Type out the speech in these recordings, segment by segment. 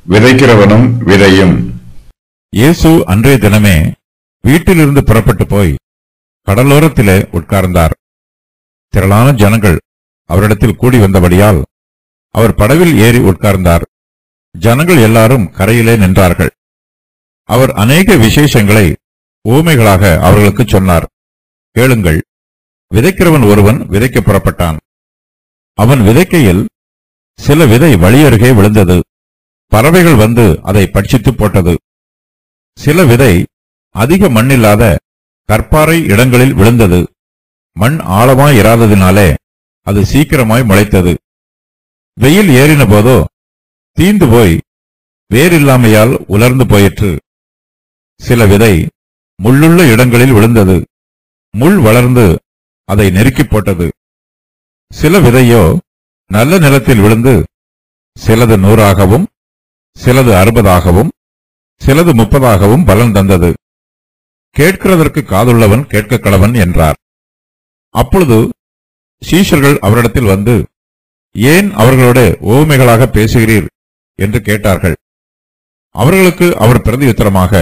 விதைக்கிறவனும் விதையும். இயேசு அன்றைய தினமே வீட்டிலிருந்து புறப்பட்டு போய் கடலோரத்திலே உட்கார்ந்தார். திரளான ஜனங்கள் அவரிடத்தில் கூடி வந்தபடியால் அவர் படவில் ஏறி உட்கார்ந்தார். ஜனங்கள் எல்லாரும் கரையிலே நின்றார்கள். அவர் அநேக விசேஷங்களை ஊமைகளாக அவர்களுக்கு சொன்னார். கேளுங்கள், விதைக்கிறவன் ஒருவன் விதைக்க புறப்பட்டான். அவன் விதைக்கையில் சில விதை வழியருகே விழுந்தது. பறவைகள் வந்து அதை பட்சித்து போட்டது. சில விதை அதிக மண்ணில்லாத கற்பாறை இடங்களில் விழுந்தது. மண் ஆழமாய் இராததினாலே அது சீக்கிரமாய் முளைத்தது. வெயில் ஏறின போதோ தீந்து போய் வேரில்லாமையால் உலர்ந்து போயிற்று. சில விதை முள்ளுள்ள இடங்களில் விழுந்தது. முள் வளர்ந்து அதை நெருக்கி போட்டது. சில விதையோ நல்ல நிலத்தில் விழுந்து சிலது 100ஆகவும் சிலது 60ஆகவும் சிலது 30ஆகவும் பலன் தந்தது. கேட்கிறதற்கு காதுள்ளவன் கேட்க கடவன் என்றார். அப்பொழுது சீஷர்கள் அவரிடத்தில் வந்து, ஏன் அவர்களோட உவமைகளாக பேசுகிறீர் என்று கேட்டார்கள். அவர்களுக்கு அவர் பிரதியுத்தரமாக,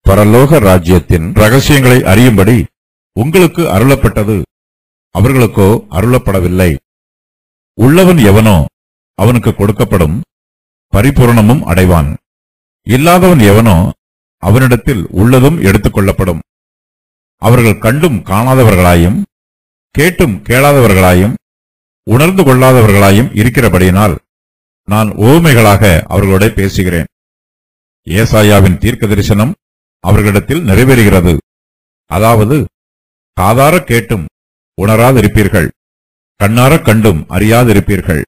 பரலோக ராஜ்யத்தின் ரகசியங்களை அறியும்படி உங்களுக்கு அருளப்பட்டது, அவர்களுக்கோ அருளப்படவில்லை. உள்ளவன் எவனோ அவனுக்கு கொடுக்கப்படும், பரிபூரணமும் அடைவான். இல்லாதவன் எவனோ அவனிடத்தில் உள்ளதும் எடுத்துக் கொள்ளப்படும். அவர்கள் கண்டும் காணாதவர்களாயும் கேட்டும் கேளாதவர்களாயும் உணர்ந்து கொள்ளாதவர்களாயும் இருக்கிறபடியினால் நான் உவமைகளாக அவர்களோட பேசுகிறேன். ஏசாயாவின் தீர்க்க தரிசனம் அவர்களிடத்தில் நிறைவேறுகிறது. அதாவது, காதார கேட்டும் உணராதிருப்பீர்கள், கண்ணார கண்டும் அறியாதிருப்பீர்கள்.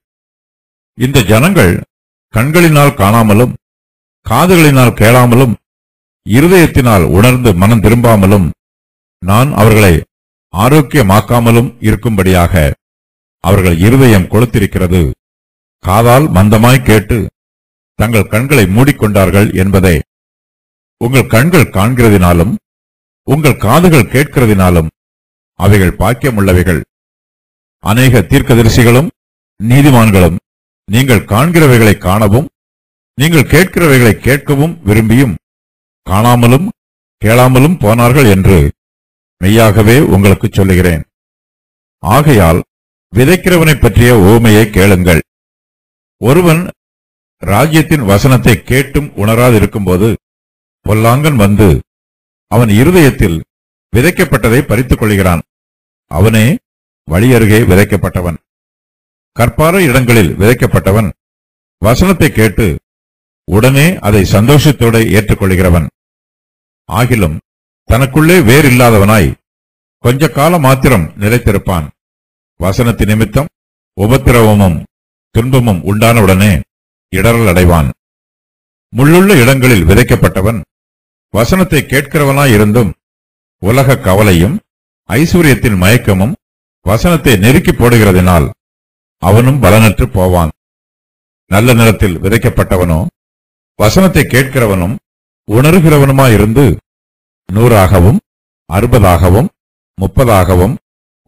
இந்த ஜனங்கள் கண்களினால் காணாமலும் காதுகளினால் கேளாமலும் இருதயத்தினால் உணர்ந்து மனம் திரும்பாமலும் நான் அவர்களை ஆரோக்கியமாக்காமலும் இருக்கும்படியாக அவர்கள் இருதயம் கொளுத்திருக்கிறது. காதால் மந்தமாய் கேட்டு தங்கள் கண்களை மூடிக்கொண்டார்கள் என்பதே. உங்கள் கண்கள் காண்கிறதினாலும் உங்கள் காதுகள் கேட்கிறதினாலும் அவைகள் பாக்கியமுள்ளவைகள். அநேக தீர்க்கதரிசிகளும் நீதிமான்களும் நீங்கள் காண்கிறவைகளை காணவும் நீங்கள் கேட்கிறவைகளை கேட்கவும் விரும்பியும் காணாமலும் கேளாமலும் போனார்கள் என்று மெய்யாகவே உங்களுக்கு சொல்லுகிறேன். ஆகையால் விதைக்கிறவனை பற்றிய உவமையை கேளுங்கள். ஒருவன் ராஜ்யத்தின் வசனத்தை கேட்டும் உணராதிருக்கும்போது பொல்லாங்கன் வந்து அவன் இருதயத்தில் விதைக்கப்பட்டதை பறித்துக் கொள்கிறான். அவனே வழியருகே விதைக்கப்பட்டவன். கற்பாறை இடங்களில் விதைக்கப்பட்டவன் வசனத்தை கேட்டு உடனே அதை சந்தோஷத்தோடு ஏற்றுக்கொள்கிறவன். ஆகிலும் தனக்குள்ளே வேறில்லாதவனாய் கொஞ்ச காலம் மாத்திரம் நிலைத்திருப்பான். வசனத்தின் நிமித்தம் உபத்திரவமும் துன்பமும் உண்டானவுடனே இடறல் அடைவான். முள்ளுள்ள இடங்களில் விதைக்கப்பட்டவன் வசனத்தை கேட்கிறவனாயிருந்தும் உலக கவலையும் ஐஸ்வர்யத்தின் மயக்கமும் வசனத்தை நெருக்கி போடுகிறதினால் அவனும் பலனற்று போவான். நல்ல நிலத்தில் விதைக்கப்பட்டவனோ வசனத்தை கேட்கிறவனும் உணர்கிறவனுமாயிருந்து 100ஆகவும் 60ஆகவும் 30ஆகவும்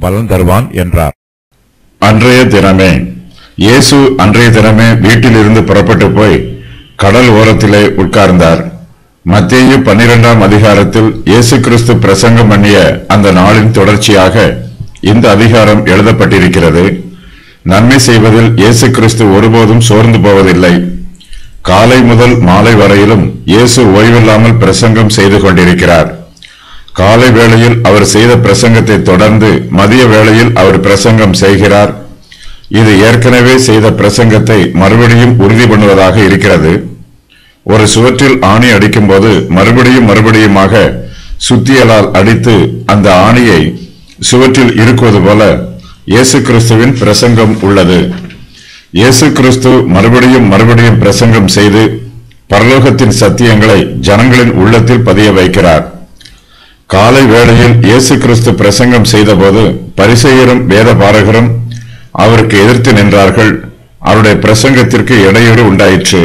பலன் தருவான் என்றார். அன்றைய தினமே இயேசு வீட்டிலிருந்து புறப்பட்டு போய் கடல் ஓரத்திலே உட்கார்ந்தார். மத்தேயு 12ஆம் அதிகாரத்தில் இயேசு கிறிஸ்து பிரசங்கம் பண்ணிய அந்த நாளின் தொடர்ச்சியாக இந்த அதிகாரம் எழுதப்பட்டிருக்கிறது. நன்மை செய்வதில் இயேசு கிறிஸ்து ஒருபோதும் சோர்ந்து போவதில்லை. காலை முதல் மாலை வரையிலும் இயேசு ஓய்வில்லாமல் பிரசங்கம் செய்து கொண்டிருக்கிறார். காலை வேளையில் அவர் செய்த பிரசங்கத்தை தொடர்ந்து மதிய வேளையில் அவர் பிரசங்கம் செய்கிறார். இது ஏற்கனவே செய்த பிரசங்கத்தை மறுபடியும் உறுதி பண்ணுவதாக இருக்கிறது. ஒரு சுவற்றில் ஆணி அடிக்கும் போது மறுபடியுமாக சுத்தியலால் அடித்து அந்த ஆணியை சுவற்றில் இருக்குவது போல இயேசு கிறிஸ்துவின் பிரசங்கம் உள்ளது. இயேசு கிறிஸ்து மறுபடியும் பிரசங்கம் செய்து பரலோகத்தின் சத்தியங்களை ஜனங்களின் உள்ளத்தில் பதிய வைக்கிறார். காலை வேளையில் இயேசு கிறிஸ்து பிரசங்கம் செய்தபோது பரிசேயரும் வேத பாரகரும் அவருக்கு எதிர்த்து நின்றார்கள். அவருடைய பிரசங்கத்திற்கு இடையூறு உண்டாயிற்று.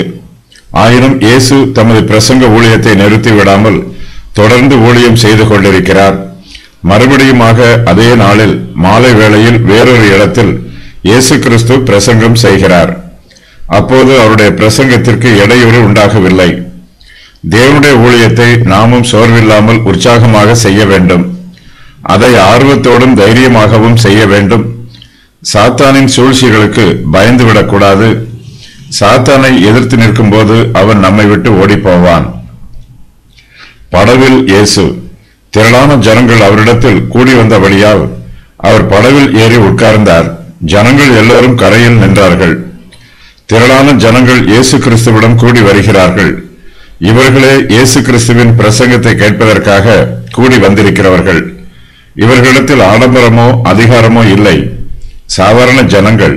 ஆயினும் இயேசு தமது பிரசங்க ஊழியத்தை நிறுத்தி விடாமல் தொடர்ந்து ஊழியம் செய்து கொண்டிருக்கிறார். மறுபடியுமாக அதே நாளில் மாலை வேளையில் வேறொரு இடத்தில் இயேசு கிறிஸ்து பிரசங்கம் செய்கிறார். அப்போது அவருடைய பிரசங்கத்திற்கு இடையூறு உண்டாகவில்லை. தேவனுடைய ஊழியத்தை நாமும் சோர்வில்லாமல் உற்சாகமாக செய்ய வேண்டும். அதை ஆர்வத்தோடும் தைரியமாகவும் செய்ய வேண்டும். சாத்தானின் சூழ்ச்சிகளுக்கு பயந்துவிடக்கூடாது. சாத்தானை எதிர்த்து நிற்கும் போது அவன் நம்மை விட்டு ஓடிப்போவான். படவில் இயேசு. திரளான ஜனங்கள் அவரிடத்தில் கூடி வந்தபடியால் அவர் படவில் ஏறி உட்கார்ந்தார். ஜனங்கள் எல்லோரும் கரையில் நின்றார்கள். திரளான ஜனங்கள் இயேசு கிறிஸ்துவிடம் கூடி வருகிறார்கள். இவர்களே இயேசு கிறிஸ்துவின் பிரசங்கத்தை கேட்பதற்காக கூடி வந்திருக்கிறவர்கள். இவர்களிடத்தில் ஆடம்பரமோ அதிகாரமோ இல்லை. சாதாரண ஜனங்கள்.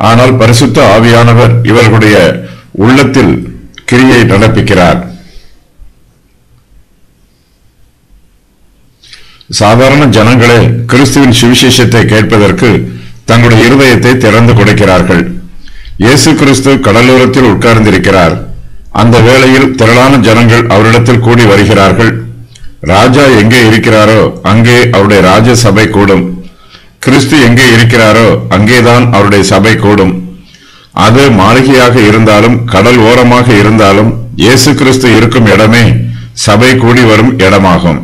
ஆனால் பரிசுத்த ஆவியானவர் இவர்களுடைய உள்ளத்தில் கிரியை நடப்பிக்கிறார். சாதாரண ஜனங்களே கிறிஸ்துவின் சுவிசேஷத்தை கேட்பதற்கு தங்களுடைய இருதயத்தை திறந்து கொடுக்கிறார்கள். இயேசு கிறிஸ்து கடலோரத்தில் உட்கார்ந்திருக்கிறார். அந்த வேளையில் திரளான ஜனங்கள் அவரிடத்தில் கூடி வருகிறார்கள். ராஜா எங்கே இருக்கிறாரோ அங்கே அவருடைய ராஜ சபை கூடும். கிறிஸ்து எங்கே இருக்கிறாரோ அங்கேதான் அவருடைய சபை கூடும். அது மாளிகையாக இருந்தாலும் கடல் ஓரமாக இருந்தாலும் இயேசு கிறிஸ்து இருக்கும் இடமே சபை கூடி வரும் இடமாகும்.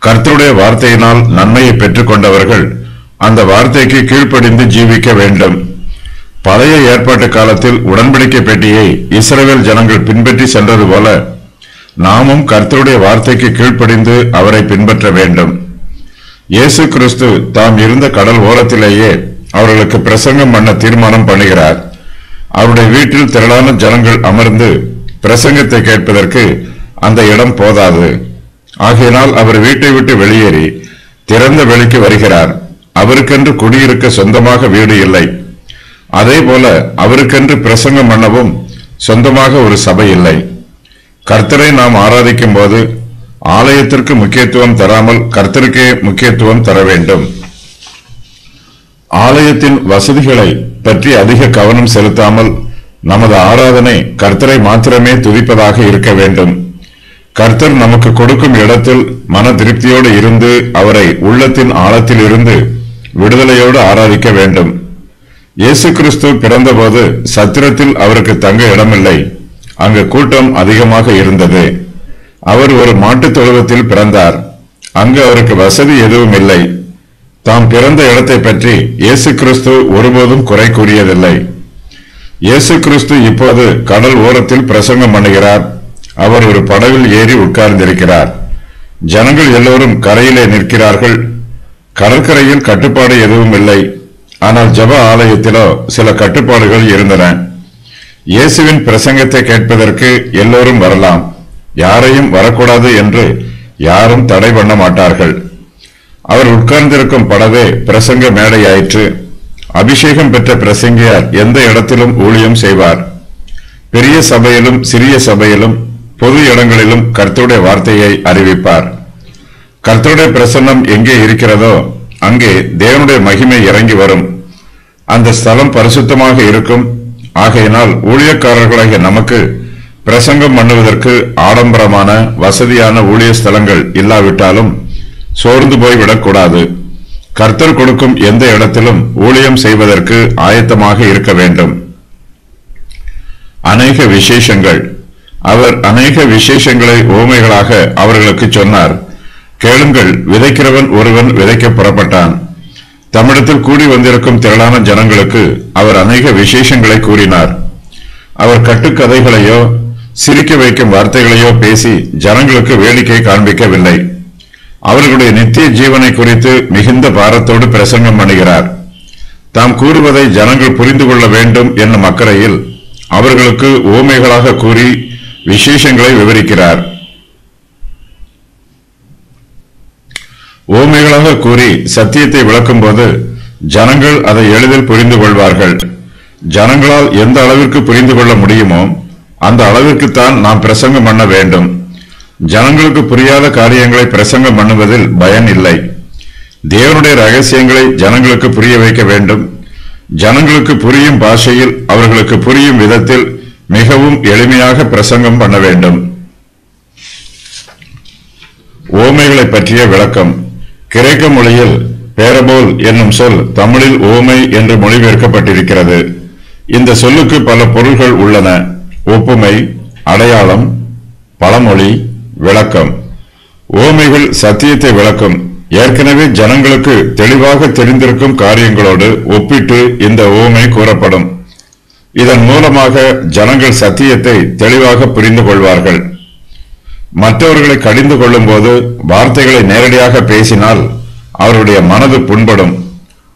கர்த்தருடைய வார்த்தையினால் நன்மையை பெற்றுக் கொண்டவர்கள் அந்த வார்த்தைக்கு கீழ்ப்படிந்து ஜீவிக்க வேண்டும். பழைய ஏற்பாட்டு காலத்தில் உடன்படிக்கை பெட்டியை இஸ்ரவேல் ஜனங்கள் பின்பற்றி சென்றது போல நாமும் கர்த்தருடைய வார்த்தைக்கு கீழ்ப்படிந்து அவரை பின்பற்ற வேண்டும். இயேசு கிறிஸ்து தாம் இருந்த கடல் ஓரத்திலேயே அவர்களுக்கு பிரசங்கம் பண்ண தீர்மானம் பண்ணுகிறார். அவருடைய வீட்டில் திரளான ஜனங்கள் அமர்ந்து பிரசங்கத்தை கேட்பதற்கு அந்த இடம் போதாது. ஆகையினால் அவர் வீட்டை விட்டு வெளியேறி திறந்த வெளிக்கு வருகிறார். அவருக்கென்று குடியிருக்க சொந்தமாக வீடு இல்லை. அதே போல அவருக்கென்று பிரசங்கம் பண்ணவும் சொந்தமாக ஒரு சபை இல்லை. கர்த்தரை நாம் ஆராதிக்கும் போது ஆலயத்திற்கு முக்கியத்துவம் தராமல் கர்த்தருக்கே முக்கியத்துவம் தர வேண்டும். ஆலயத்தின் வசதிகளை பற்றி அதிக கவனம் செலுத்தாமல் நமது ஆராதனை கர்த்தரை மாத்திரமே துதிப்பதாக இருக்க வேண்டும். கர்த்தர் நமக்கு கொடுக்கும் இடத்தில் மன திருப்தியோடு இருந்து அவரை உள்ளத்தின் ஆழத்தில் இருந்து விடுதலையோடு ஆராதிக்க வேண்டும். இயேசு கிறிஸ்து பிறந்தபோது சத்திரத்தில் அவருக்கு தங்க இடமில்லை. அங்கு கூட்டம் அதிகமாக இருந்தது. அவர் ஒரு மாட்டுத் தொழுவத்தில் பிறந்தார். அங்கு அவருக்கு வசதி எதுவும் இல்லை. தாம் பிறந்த இடத்தை பற்றி இயேசு கிறிஸ்து ஒருபோதும் குறை கூறியதில்லை. இயேசு கிறிஸ்து இப்போது கடல் ஓரத்தில் பிரசங்கம் பண்ணுகிறார். அவர் ஒரு படவில் ஏறி உட்கார்ந்திருக்கிறார். ஜனங்கள் எல்லோரும் கரையிலே நிற்கிறார்கள். கடற்கரையில் கட்டுப்பாடு எதுவும் இல்லை. ஆனால் ஜெப ஆலயத்திலோ சில கட்டுப்பாடுகள் இருந்தன. இயேசுவின் பிரசங்கத்தை கேட்பதற்கு எல்லோரும் வரலாம். யாரையும் வரக்கூடாது என்று யாரும் தடை பண்ண மாட்டார்கள். அவர் உட்கார்ந்திருக்கும் படவே பிரசங்க மேடையாயிற்று. அபிஷேகம் பெற்ற பிரசங்கியார் எந்த இடத்திலும் ஊழியம் செய்வார். பெரிய சபையிலும் சிறிய சபையிலும் பொது இடங்களிலும் கர்த்தருடைய வார்த்தையை அறிவிப்பார். கர்த்தருடைய பிரசன்னம் எங்கே இருக்கிறதோ அங்கே தேவனுடைய மகிமை இறங்கி வரும். அந்த ஸ்தலம் பரிசுத்தமாக இருக்கும். ஆகையினால் ஊழியக்காரர்களாகிய நமக்கு பிரசங்கம் பண்ணுவதற்கு ஆடம்பரமான வசதியான ஊழிய ஸ்தலங்கள் இல்லாவிட்டாலும் சோர்ந்து போய்விடக்கூடாது. கர்த்தர் கொடுக்கும் எந்த இடத்திலும் ஊழியம் செய்வதற்கு ஆயத்தமாக இருக்க வேண்டும். அநேக விசேஷங்கள். அவர் அநேக விசேஷங்களை உவமைகளாக அவர்களுக்கு சொன்னார். கேளுங்கள், விதைக்கிறவன் ஒருவன் விதைக்க புறப்பட்டான். தம்மிடத்தில் கூடி வந்திருக்கும் திரளான ஜனங்களுக்கு அவர் அநேக விசேஷங்களை கூறினார். அவர் கட்டுக்கதைகளையோ சிரிக்க வைக்கும் வார்த்தைகளையோ பேசி ஜனங்களுக்கு வேடிக்கை காண்பிக்கவில்லை. அவர்களுடைய நித்திய ஜீவனை குறித்து மிகுந்த பாரத்தோடு பிரசங்கம் பண்ணுகிறார். தாம் கூறுவதை ஜனங்கள் புரிந்து கொள்ள வேண்டும் என்னும் அக்கறையில் அவர்களுக்கு உவமைகளாக கூறி விசேஷங்களை விவரிக்கிறார். உவமைகளாக கூறி சத்தியத்தை விளக்கும் போது ஜனங்கள் அதை எளிதில் புரிந்து கொள்வார்கள். ஜனங்களால் எந்த அளவிற்கு புரிந்து கொள்ள முடியுமோ அந்த அளவிற்குத்தான் நாம் பிரசங்கம் பண்ண வேண்டும். ஜனங்களுக்கு புரியாத காரியங்களை பிரசங்கம் பண்ணுவதில் பயன் இல்லை. தேவனுடைய ரகசியங்களை ஜனங்களுக்கு புரிய வைக்க வேண்டும். ஜனங்களுக்கு புரியும் பாஷையில் அவர்களுக்கு புரியும் விதத்தில் மிகவும் எளிமையாக பிரசங்கம் பண்ண வேண்டும். ஓமைகளை பற்றிய விளக்கம். கிரேக்க மொழியில் பேரபோல் என்னும் சொல் தமிழில் ஓமை என்று மொழிபெயர்க்கப்பட்டிருக்கிறது. இந்த சொல்லுக்கு பல பொருள்கள் உள்ளன. ஒப்புமை, அடையாளம், பழமொழி, விளக்கம். உவமைகள் சத்தியத்தை விளக்கும். ஏற்கனவே ஜனங்களுக்கு தெளிவாக தெரிந்திருக்கும் காரியங்களோடு ஒப்பிட்டு இந்த உவமை கூறப்படும். இதன் மூலமாக ஜனங்கள் சத்தியத்தை தெளிவாக புரிந்து கொள்வார்கள். மற்றவர்களை கடிந்து கொள்ளும் போது வார்த்தைகளை நேரடியாக பேசினால் அவருடைய மனது புண்படும்.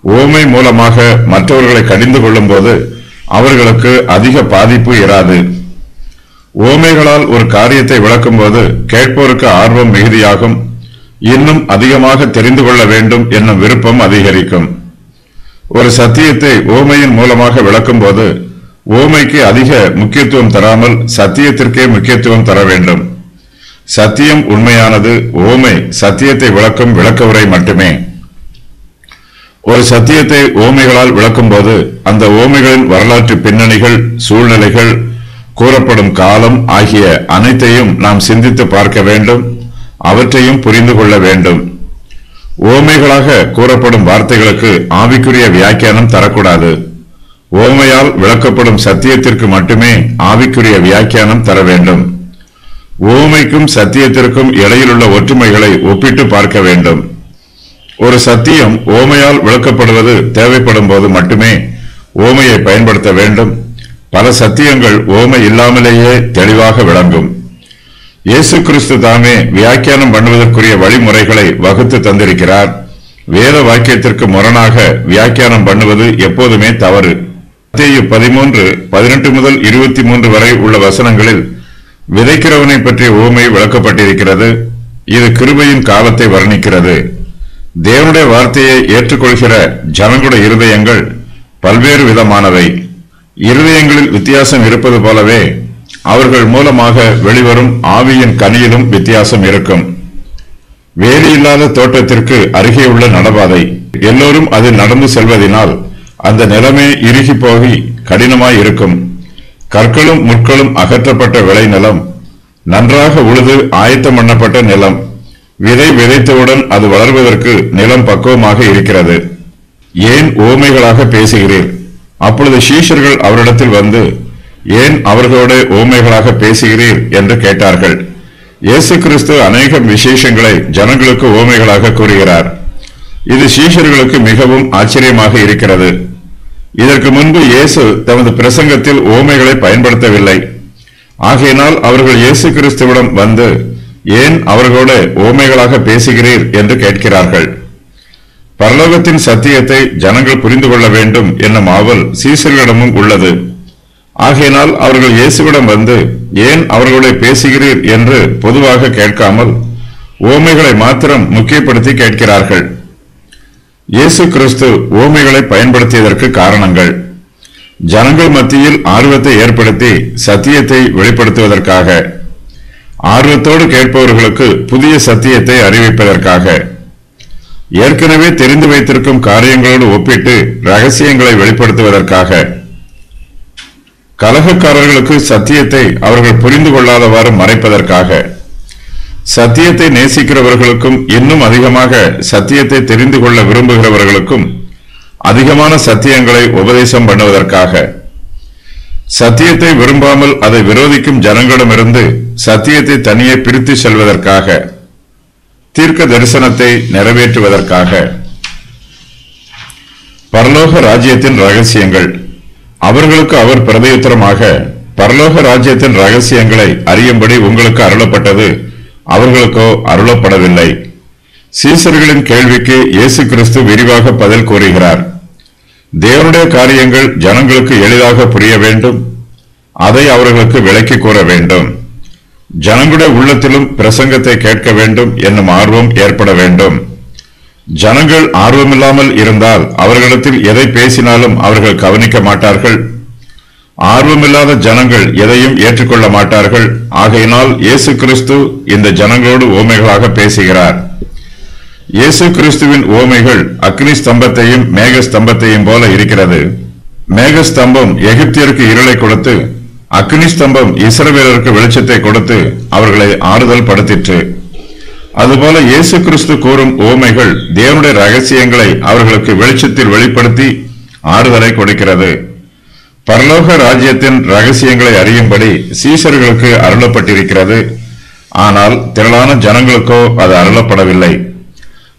உவமை மூலமாக மற்றவர்களை கடிந்து கொள்ளும் போது அவர்களுக்கு அதிக பாதிப்பு இராது. உவமைகளால் ஒரு காரியத்தை விளக்கும் போது கேட்போருக்கு ஆர்வம் மிகுதியாகும். இன்னும் அதிகமாக தெரிந்து கொள்ள வேண்டும் என்னும் விருப்பம் அதிகரிக்கும். ஒரு சத்தியத்தை உவமையின் மூலமாக விளக்கும் போது உவமைக்கு அதிக முக்கியத்துவம் தராமல் சத்தியத்திற்கே முக்கியத்துவம் தர வேண்டும். சத்தியம் உண்மையானது. உவமை சத்தியத்தை விளக்கும் விளக்கவுரை மட்டுமே. ஒரு சத்தியத்தை உவமைகளால் விளக்கும் போது அந்த உவமைகளின் வரலாற்று பின்னணிகள், சூழ்நிலைகள், கூறப்படும் காலம் ஆகிய அனைத்தையும் நாம் சிந்தித்து பார்க்க வேண்டும். அவற்றையும் புரிந்து கொள்ள வேண்டும். உவமைகளாக கூறப்படும் வார்த்தைகளுக்கு ஆவிக்குரிய வியாக்கியானம் தரக்கூடாது. உவமையால் விளக்கப்படும் சத்தியத்திற்கு மட்டுமே ஆவிக்குரிய வியாக்கியானம் தர வேண்டும். உவமைக்கும் சத்தியத்திற்கும் இடையிலுள்ள ஒற்றுமைகளை ஒப்பிட்டு பார்க்க வேண்டும். ஒரு சத்தியம் உவமையால் விளக்கப்படுவது தேவைப்படும் போது மட்டுமே உவமையை பயன்படுத்த வேண்டும். பல சத்தியங்கள் உவமை இல்லாமலேயே தெளிவாக விளங்கும். இயேசு கிறிஸ்து தாமே வியாக்கியானம் பண்ணுவதற்குரிய வழிமுறைகளை வகுத்து தந்திருக்கிறார். வேத வாக்கியத்திற்கு முரணாக வியாக்கியானம் பண்ணுவது எப்போதுமே தவறு. மத்தேயு 13:18 முதல் 23 வரை உள்ள வசனங்களில் விதைக்கிறவனை பற்றிய உவமை விளக்கப்பட்டிருக்கிறது. இது கிருபையின் காலத்தை வர்ணிக்கிறது. தேவனுடைய வார்த்தையை ஏற்றுக்கொள்கிற ஜனங்களுடைய இருதயங்கள் பல்வேறு விதமானவை. இருதயங்களில் வித்தியாசம் இருப்பது போலவே அவர்கள் மூலமாக வெளிவரும் ஆவியின் கனியிலும் வித்தியாசம் இருக்கும். வேலியில்லாத தோட்டத்திற்கு அருகே உள்ள நடபாதை. எல்லோரும் அதில் நடந்து செல்வதனால் அந்த நிலமே இறுகி போகி கடினமாய் இருக்கும். கற்களும் முட்களும் அகற்றப்பட்ட விளைநிலம், நன்றாக உழுது ஆயத்தம் பண்ணப்பட்ட நிலம். விதை விதைத்தவுடன் அது வளர்வதற்கு நிலம் பக்குவமாக இருக்கிறது. ஏன் உவமைகளாக பேசுகிறீர்? அப்பொழுது சீஷர்கள் அவரிடத்தில் வந்து, ஏன் அவர்களோட உவமைகளாக பேசுகிறீர் என்று கேட்டார்கள். இயேசு கிறிஸ்து அநேக விசேஷங்களை ஜனங்களுக்கு உவமைகளாக கூறுகிறார். இது சீஷர்களுக்கு மிகவும் ஆச்சரியமாக இருக்கிறது. இதற்கு முன்பு இயேசு தமது பிரசங்கத்தில் உவமைகளை பயன்படுத்தவில்லை. ஆகையினால் அவர்கள் இயேசு கிறிஸ்துவிடம் வந்து, ஏன் அவர்களோட உவமைகளாக பேசுகிறீர் என்று கேட்கிறார்கள். பரலோகத்தின் சத்தியத்தை ஜனங்கள் புரிந்து கொள்ள வேண்டும் என்னும் ஆவல் சீஷர்களிடமும் உள்ளது. ஆகையினால் அவர்கள் இயேசுவிடம் வந்து, ஏன் அவர்களோட பேசுகிறீர் என்று பொதுவாக கேட்காமல் உவமைகளை மாத்திரம் முக்கியப்படுத்தி கேட்கிறார்கள். இயேசு கிறிஸ்து உவமைகளை பயன்படுத்தியதற்கு காரணங்கள். ஜனங்கள் மத்தியில் ஆர்வத்தை ஏற்படுத்தி சத்தியத்தை வெளிப்படுத்துவதற்காக, ஆர்வத்தோடு கேட்பவர்களுக்கு புதிய சத்தியத்தை அறிவிப்பதற்காக, ஏற்கனவே தெரிந்து வைத்திருக்கும் காரியங்களோடு ஒப்பிட்டு ரகசியங்களை வெளிப்படுத்துவதற்காக, கலகக்காரர்களுக்கு சத்தியத்தை அவர்கள் புரிந்து கொள்ளாதவாறு மறைப்பதற்காக, சத்தியத்தை நேசிக்கிறவர்களுக்கும் இன்னும் அதிகமாக சத்தியத்தை தெரிந்து கொள்ள விரும்புகிறவர்களுக்கும் அதிகமான சத்தியங்களை உபதேசம் பண்ணுவதற்காக, சத்தியத்தை விரும்பாமல் அதை விரோதிக்கும் ஜனங்களிடமிருந்து சத்தியத்தை தனியே பிரித்து செல்வதற்காக, தீர்க்க தரிசனத்தை நிறைவேற்றுவதற்காக. பரலோக ராஜ்யத்தின் ரகசியங்கள். அவர்களுக்கு அவர் பிரதியுத்தரமாக, பரலோக ராஜ்யத்தின் ரகசியங்களை அறியும்படி உங்களுக்கு அருளப்பட்டது, அவர்களுக்கோ அருளப்படவில்லை. சீசர்களின் கேள்விக்கு இயேசு கிறிஸ்து விரிவாக பதில் கூறுகிறார். தேவனுடைய காரியங்கள் ஜனங்களுக்கு எளிதாக புரிய வேண்டும். அதை அவர்களுக்கு விளக்கி கூற வேண்டும். ஜனங்களுடைய உள்ளத்திலும் பிரசங்கத்தை கேட்க வேண்டும் என்னும் ஆர்வம் ஏற்பட வேண்டும். ஜனங்கள் ஆர்வமில்லாமல் இருந்தால் அவர்களிடத்தில் எதை பேசினாலும் அவர்கள் கவனிக்க மாட்டார்கள். ஆர்வமில்லாத ஜனங்கள் எதையும் ஏற்றுக்கொள்ள மாட்டார்கள். ஆகையினால் இயேசு கிறிஸ்து இந்த ஜனங்களோடு உவமைகளாக பேசுகிறார். இயேசு கிறிஸ்துவின் உவமைகள் அக்னி ஸ்தம்பத்தையும் மேக ஸ்தம்பத்தையும் போல இருக்கிறது. மேக ஸ்தம்பம் எகிப்தியருக்கு இருளை கொடுத்து, அக்னி ஸ்தம்பம் இஸ்ரவேலருக்கு வெளிச்சத்தை கொடுத்து அவர்களை ஆறுதல் படுத்திற்று. அதுபோல இயேசு கிறிஸ்து கூறும் உவமைகள் தேவனுடைய ரகசியங்களை அவர்களுக்கு வெளிச்சத்தில் வெளிப்படுத்தி ஆறுதலை கொடுக்கிறது. பரலோக ராஜ்யத்தின் ரகசியங்களை அறியும்படி சீஷர்களுக்கு அருளப்பட்டிருக்கிறது. ஆனால் திரளான ஜனங்களுக்கோ அது அருளப்படவில்லை.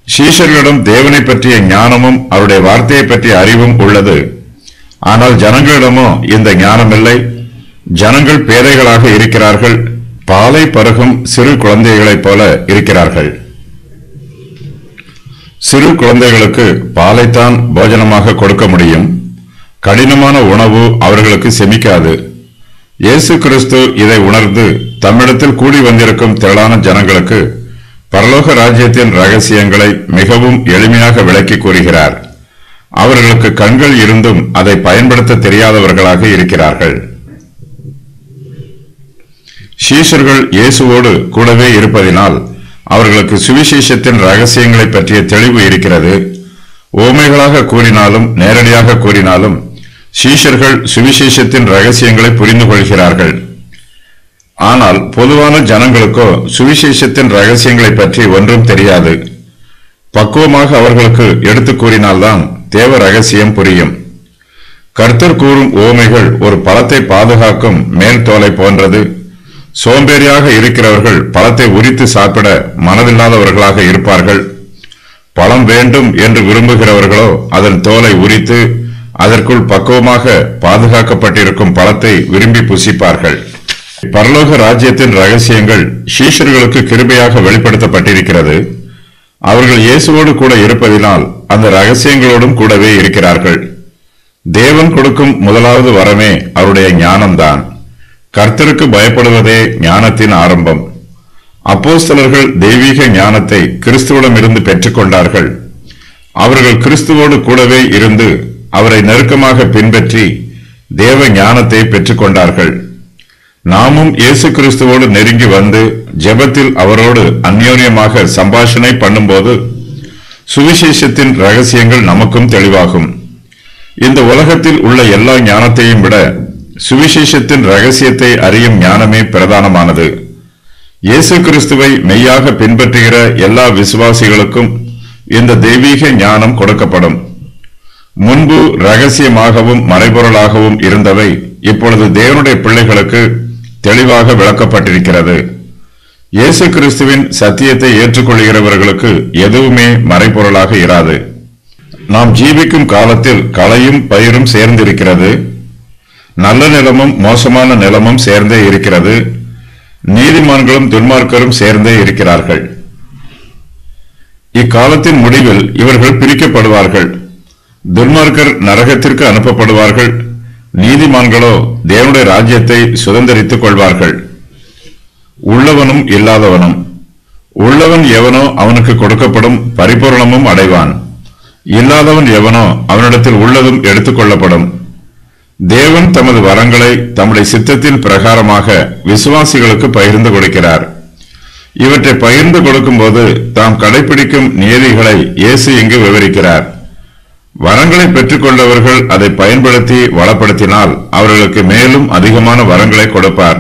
சீஷர்களிடம் தேவனை பற்றிய ஞானமும் அவருடைய வார்த்தையை பற்றிய அறிவும் உள்ளது. ஆனால் ஜனங்களிடமோ இந்த ஞானமில்லை. ஜனங்கள் பேதைகளாக இருக்கிறார்கள், பாலை பருகும் சிறு குழந்தைகளைப் போல இருக்கிறார்கள். சிறு குழந்தைகளுக்கு பாலைத்தான் போஜனமாக கொடுக்க முடியும். கடினமான உணவு அவர்களுக்கு செமிக்காது. இயேசு கிறிஸ்து இதை உணர்ந்து தம்மிடத்தில் கூடி வந்திருக்கும் திரளான ஜனங்களுக்கு பரலோக ராஜ்யத்தின் ரகசியங்களை மிகவும் எளிமையாக விளக்கி கூறுகிறார். அவர்களுக்கு கண்கள் இருந்தும் அதை பயன்படுத்த தெரியாதவர்களாக இருக்கிறார்கள். சீஷர்கள் இயேசுவோடு கூடவே இருப்பதினால் அவர்களுக்கு சுவிசேஷத்தின் ரகசியங்களை பற்றிய தெளிவு இருக்கிறது. ஓமைகளாக கூறினாலும் நேரடியாக கூறினாலும் சீஷர்கள் சுவிசேஷத்தின் ரகசியங்களை புரிந்து கொள்கிறார்கள். ஆனால் பொதுவான ஜனங்களுக்கோ சுவிசேஷத்தின் ரகசியங்களை பற்றி ஒன்றும் தெரியாது. பக்குவமாக அவர்களுக்கு எடுத்து கூறினால்தான் தேவ ரகசியம் புரியும். கர்த்தர் கூறும் ஓமைகள் ஒரு பழத்தை பாதுகாக்கும் மேல் தோலை போன்றது. சோம்பேறியாக இருக்கிறவர்கள் பழத்தை உரித்து சாப்பிட மனதில்லாதவர்களாக இருப்பார்கள். பழம் வேண்டும் என்று விரும்புகிறவர்களோ அதன் தோலை உரித்து அதற்குள் பக்குவமாக பாதுகாக்கப்பட்டிருக்கும் பழத்தை விரும்பி புசிப்பார்கள். பரலோக ராஜ்யத்தின் ரகசியங்கள் சீஷர்களுக்கு கிருபையாக வெளிப்படுத்தப்பட்டிருக்கிறது. அவர்கள் இயேசுவோடு கூட இருப்பதினால் அந்த ரகசியங்களோடும் கூடவே இருக்கிறார்கள். தேவன் கொடுக்கும் முதலாவது வரமே அவருடைய ஞானம்தான். கர்த்தருக்கு பயப்படுவதே ஞானத்தின் ஆரம்பம். அப்போஸ்தலர்கள் தெய்வீக ஞானத்தை கிறிஸ்துவிடம் இருந்து பெற்றுக்கொண்டார்கள். அவர்கள் கிறிஸ்துவோடு கூடவே இருந்து அவரை நெருக்கமாக பின்பற்றி தேவ ஞானத்தை பெற்றுக்கொண்டார்கள். நாமும் இயேசு கிறிஸ்துவோடு நெருங்கி வந்து ஜெபத்தில் அவரோடு அந்யோன்யமாக சம்பாஷணை பண்ணும்போது சுவிசேஷத்தின் ரகசியங்கள் நமக்கும் தெளிவாகும். இந்த உலகத்தில் உள்ள எல்லா ஞானத்தையும் விட சுவிசேஷத்தின் ரகசியத்தை அறியும் ஞானமே பிரதானமானது. இயேசு கிறிஸ்துவை மெய்யாக பின்பற்றுகிற எல்லா விசுவாசிகளுக்கும் இந்த தெய்வீக ஞானம் கொடுக்கப்படும். முன்பு ரகசியமாகவும் மறைபொருளாகவும் இருந்தவை இப்பொழுது தேவனுடைய பிள்ளைகளுக்கு தெளிவாக விளக்கப்பட்டிருக்கிறது. இயேசு கிறிஸ்துவின் சத்தியத்தை ஏற்றுக்கொள்கிறவர்களுக்கு எதுவுமே மறைபொருளாக இராது. நாம் ஜீவிக்கும் காலத்தில் களையும் பயிரும் சேர்ந்திருக்கிறது. நல்ல நிலமும் மோசமான நிலமும் சேர்ந்தே இருக்கிறது. நீதிமான்களும் துன்மார்க்கரும் சேர்ந்தே இருக்கிறார்கள். இக்காலத்தின் முடிவில் இவர்கள் பிரிக்கப்படுவார்கள். துன்மார்க்கர் நரகத்திற்கு அனுப்பப்படுவார்கள். நீதிமான்களோ தேவனுடைய ராஜ்யத்தை சுதந்திரித்துக் கொள்வார்கள். உள்ளவனும் இல்லாதவனும், உள்ளவன் எவனோ அவனுக்கு கொடுக்கப்படும் பரிபூரணமும் அடைவான். இல்லாதவன் எவனோ அவனிடத்தில் உள்ளதும் எடுத்துக் கொள்ளப்படும். தேவன் தமது வரங்களை தம்முடைய சித்தத்தின் பிரகாரமாக விசுவாசிகளுக்கு பகிர்ந்து கொடுக்கிறார். இவற்றை பகிர்ந்து கொடுக்கும் போது தாம் கடைபிடிக்கும் நியதிகளை இயேசு இங்கு விவரிக்கிறார். வரங்களை பெற்றுக்கொண்டவர்கள் அதை பயன்படுத்தி வளப்படுத்தினால் அவர்களுக்கு மேலும் அதிகமான வரங்களை கொடுப்பார்.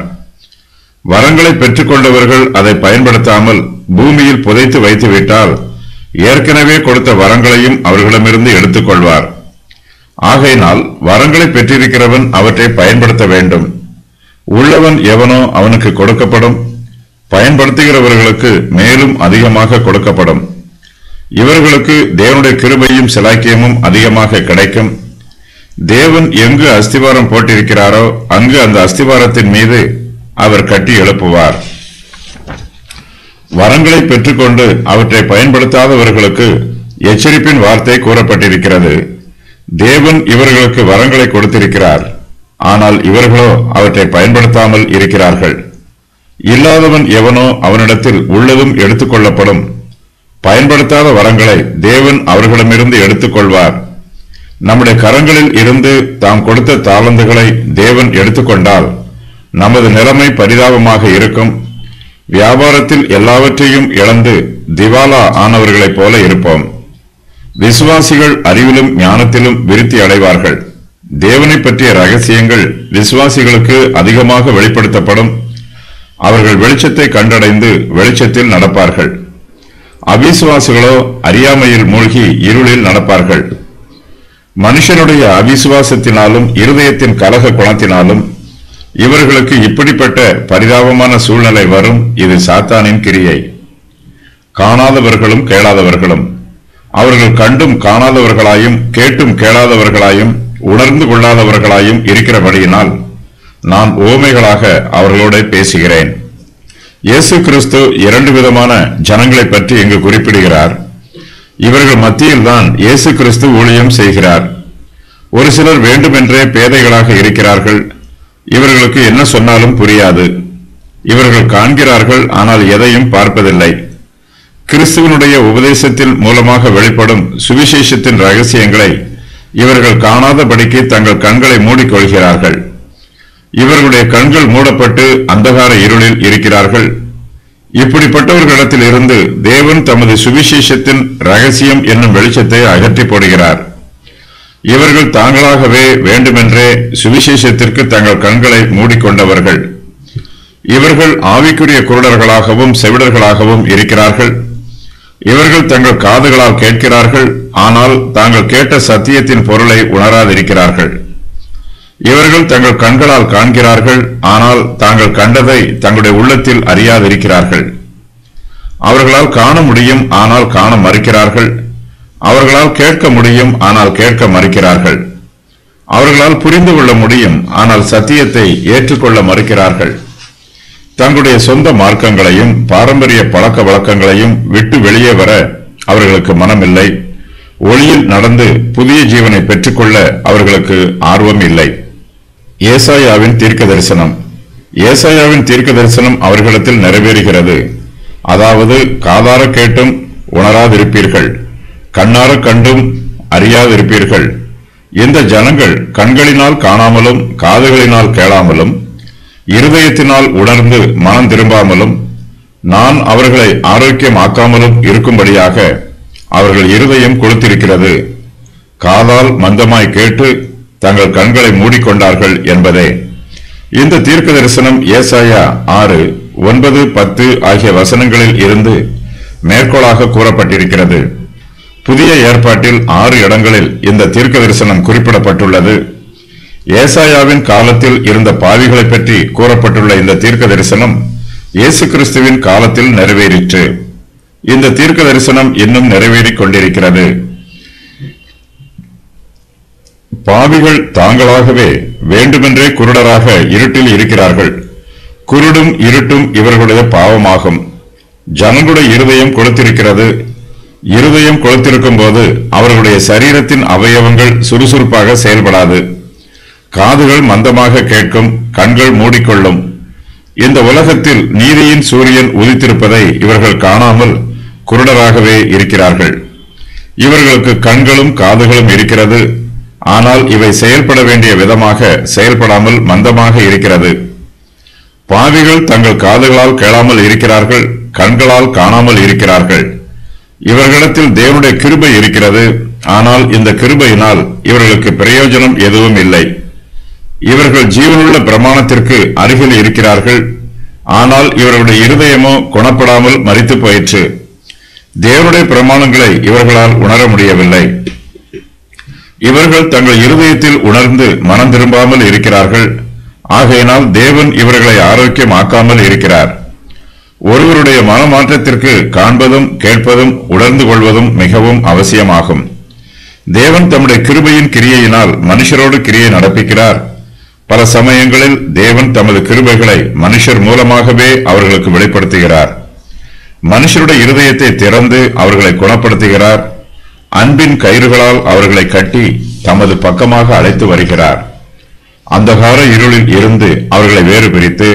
வரங்களை பெற்றுக்கொண்டவர்கள் அதை பயன்படுத்தாமல் பூமியில் புதைத்து வைத்துவிட்டால் ஏற்கனவே கொடுத்த வரங்களையும் அவர்களிடமிருந்து எடுத்துக்கொள்வார். ஆகையினால் வரங்களை பெற்றிருக்கிறவன் அவற்றை பயன்படுத்த வேண்டும். உள்ளவன் எவனோ அவனுக்கு கொடுக்கப்படும். பயன்படுத்துகிறவர்களுக்கு மேலும் அதிகமாக கொடுக்கப்படும். இவர்களுக்கு தேவனுடைய கிருபையும் சிலாக்கியமும் அதிகமாக கிடைக்கும். தேவன் எங்கு அஸ்திவாரம் போட்டிருக்கிறாரோ அங்கு அந்த அஸ்திவாரத்தின் மீது அவர் கட்டி எழுப்புவார். வரங்களை பெற்றுக்கொண்டு அவற்றை பயன்படுத்தாதவர்களுக்கு எச்சரிப்பின் வார்த்தை கூறப்பட்டிருக்கிறது. தேவன் இவர்களுக்கு வரங்களை கொடுத்திருக்கிறார், ஆனால் இவர்களோ அவற்றை பயன்படுத்தாமல் இருக்கிறார்கள். இல்லாதவன் எவனோ அவனிடத்தில் உள்ளதும் எடுத்துக் கொள்ளப்படும். பயன்படுத்தாத வரங்களை தேவன் அவர்களிடமிருந்து எடுத்துக்கொள்வார். நம்முடைய கரங்களில் இருந்து தாம் கொடுத்த தாளந்துகளை தேவன் எடுத்துக்கொண்டால் நமது நிலைமை பரிதாபமாக இருக்கும். வியாபாரத்தில் எல்லாவற்றையும் இழந்து திவாலா ஆனவர்களைப் போல இருப்போம். விசுவாசிகள் அறிவிலும் ஞானத்திலும் விருத்தி அடைவார்கள். தேவனை பற்றிய ரகசியங்கள் விசுவாசிகளுக்கு அதிகமாக வெளிப்படுத்தப்படும். அவர்கள் வெளிச்சத்தை கண்டடைந்து வெளிச்சத்தில் நடப்பார்கள். அவிசுவாசிகளோ அறியாமையில் மூழ்கி இருளில் நடப்பார்கள். மனுஷனுடைய அவிசுவாசத்தினாலும் இருதயத்தின் கலக குணத்தினாலும் இவர்களுக்கு இப்படிப்பட்ட பரிதாபமான சூழ்நிலை வரும். இது சாத்தானின் கிரியை. காணாதவர்களும் கேளாதவர்களும், அவர்கள் கண்டும் காணாதவர்களாயும் கேட்டும் கேளாதவர்களாயும் உணர்ந்து கொள்ளாதவர்களாயும் இருக்கிறபடியினால் நான் உவமைகளாக அவர்களோட பேசுகிறேன். இயேசு கிறிஸ்து இரண்டு விதமான ஜனங்களை பற்றி இங்கு குறிப்பிடுகிறார். இவர்கள் மத்தியில்தான் இயேசு கிறிஸ்து ஊழியம் செய்கிறார். ஒரு சிலர் வேண்டுமென்றே பேதைகளாக இருக்கிறார்கள். இவர்களுக்கு என்ன சொன்னாலும் புரியாது. இவர்கள் காண்கிறார்கள், ஆனால் எதையும் பார்ப்பதில்லை. கிறிஸ்துவனுடைய உபதேசத்தின் மூலமாக வெளிப்படும் சுவிசேஷத்தின் ரகசியங்களை இவர்கள் காணாதபடிக்கு தங்கள் கண்களை மூடிக்கொள்கிறார்கள். இவர்களுடைய கண்கள் மூடப்பட்டு அந்தகார இருளில் இருக்கிறார்கள். இப்படிப்பட்டவர்களிடத்தில் இருந்து தேவன் தமது சுவிசேஷத்தின் ரகசியம் என்னும் வெளிச்சத்தை அகற்றி போடுகிறார். இவர்கள் தாங்களாகவே வேண்டுமென்றே சுவிசேஷத்திற்கு தங்கள் கண்களை மூடிக்கொண்டவர்கள். இவர்கள் ஆவிக்குரிய குருடர்களாகவும் செவிடர்களாகவும் இருக்கிறார்கள். இவர்கள் தங்கள் காதுகளால் கேட்கிறார்கள், ஆனால் தாங்கள் கேட்ட சத்தியத்தின் பொருளை உணராதிருக்கிறார்கள். இவர்கள் தங்கள் கண்களால் காண்கிறார்கள், ஆனால் தாங்கள் கண்டதை தங்களுடைய உள்ளத்தில் அறியாதிருக்கிறார்கள். அவர்களால் காண முடியும், ஆனால் காண மறுக்கிறார்கள். அவர்களால் கேட்க முடியும், ஆனால் கேட்க மறுக்கிறார்கள். அவர்களால் புரிந்து கொள்ள முடியும், ஆனால் சத்தியத்தை ஏற்றுக்கொள்ள மறுக்கிறார்கள். தங்களுடைய சொந்த மார்க்கங்களையும் பாரம்பரிய பழக்க வழக்கங்களையும் விட்டு வெளியே வர அவர்களுக்கு மனமில்லை. ஒளியில் நடந்து புதிய ஜீவனை பெற்றுக்கொள்ள அவர்களுக்கு ஆர்வம் இல்லை. ஏசாயாவின் தீர்க்க தரிசனம். ஏசாயாவின் தீர்க்க தரிசனம் அவர்களிடத்தில் நிறைவேறுகிறது. அதாவது, காதார கேட்டும் உணராதிருப்பீர்கள், கண்ணார கண்டும் அறியாதிருப்பீர்கள். இந்த ஜனங்கள் கண்களினால் காணாமலும் காதுகளினால் கேளாமலும் இருதயத்தினால் உணர்ந்து மனம் திரும்பாமலும் நான் அவர்களை ஆரோக்கியமாக்காமலும் இருக்கும்படியாக அவர்கள் இருதயம் கொளுத்திருக்கிறது. காதால் மந்தமாய் கேட்டு தங்கள் கண்களை மூடிக்கொண்டார்கள் என்பதே. இந்த தீர்க்க தரிசனம் ஏசாயா 6, 9, 10 ஆகிய வசனங்களில் இருந்து மேற்கோளாக கூறப்பட்டிருக்கிறது. புதிய ஏற்பாட்டில் 6 இடங்களில் இந்த தீர்க்க தரிசனம் குறிப்பிடப்பட்டுள்ளது. ஏசாயாவின் காலத்தில் இருந்த பாவிகளை பற்றி கூறப்பட்டுள்ள இந்த தீர்க்க தரிசனம் இயேசு கிறிஸ்துவின் காலத்தில் நிறைவேறிற்று. இந்த தீர்க்க தரிசனம் இன்னும் நிறைவேறிக் கொண்டிருக்கிறது. பாவிகள் தாங்களாகவே வேண்டுமென்றே குருடராக இருட்டில் இருக்கிறார்கள். குருடும் இருட்டும் இவர்களுடைய பாவமாகும். ஜனங்களுடைய இருதயம் கொளுத்திருக்கிறது. இருதயம் கொளுத்திருக்கும் போது அவர்களுடைய சரீரத்தின் அவயவங்கள் சுறுசுறுப்பாக செயல்படாது. காதுகள் மந்தமாக கேட்கும், கண்கள் மூடிக்கொள்ளும். இந்த உலகத்தில் நீதியின் சூரியன் உதித்திருப்பதை இவர்கள் காணாமல் குருடராகவே இருக்கிறார்கள். இவர்களுக்கு கண்களும் காதுகளும் இருக்கிறது, ஆனால் இவை செயல்பட வேண்டிய விதமாக செயல்படாமல் மந்தமாக இருக்கிறது. பாவிகள் தங்கள் காதுகளால் கேளாமல் இருக்கிறார்கள், கண்களால் காணாமல் இருக்கிறார்கள். இவர்களிடத்தில் தேவனுடைய கிருபை இருக்கிறது, ஆனால் இந்த கிருபையினால் இவர்களுக்கு பிரயோஜனம் எதுவும் இல்லை. இவர்கள் ஜீவனுள்ள பிரமாணத்திற்கு அருகில் இருக்கிறார்கள், ஆனால் இவர்களுடைய இருதயமோ குணப்படாமல் மரித்து போயிற்று. தேவனுடைய பிரமாணங்களை இவர்களால் உணர முடியவில்லை. இவர்கள் தங்கள் இருதயத்தில் உணர்ந்து மனம் திரும்பாமல் இருக்கிறார்கள். ஆகையினால் தேவன் இவர்களை ஆரோக்கியமாக்காமல் இருக்கிறார். ஒருவருடைய மனமாற்றத்திற்கு காண்பதும் கேட்பதும் உணர்ந்து கொள்வதும் மிகவும் அவசியமாகும். தேவன் தம்முடைய கிருபையின் கிரியையினால் மனுஷரோடு கிரியை நடப்பிக்கிறார். பல சமயங்களில் தேவன் தமது கிருபைகளை மனுஷர் மூலமாகவே அவர்களுக்கு வெளிப்படுத்துகிறார். மனுஷருடைய இருதயத்தை திறந்து அவர்களை குணப்படுத்துகிறார். அன்பின் கயிறுகளால் அவர்களை கட்டி தமது பக்கமாக அழைத்து வருகிறார். அந்தகார இருளில் இருந்து அவர்களை வேறு பிரித்து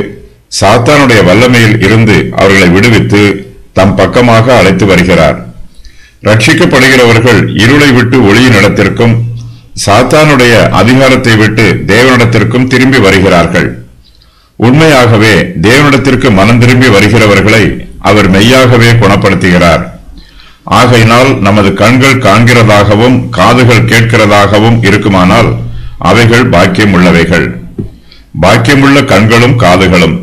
சாத்தானுடைய வல்லமையில் இருந்து அவர்களை விடுவித்து தம் பக்கமாக அழைத்து வருகிறார். ரட்சிக்கப்படுகிறவர்கள் இருளை விட்டு ஒளியின் இடத்திற்கும் சாத்தானுடைய அதிகாரத்தை விட்டு தேவனிடத்திற்கும் திரும்பி வருகிறார்கள். உண்மையாகவே தேவனிடத்திற்கு மனம் திரும்பி வருகிறவர்களை அவர் மெய்யாகவே குணப்படுத்துகிறார். ஆகையினால் நமது கண்கள் காண்கிறதாகவும் காதுகள் கேட்கிறதாகவும் இருக்குமானால் அவைகள் பாக்கியம் உள்ளவைகள். பாக்கியமுள்ள கண்களும் காதுகளும்.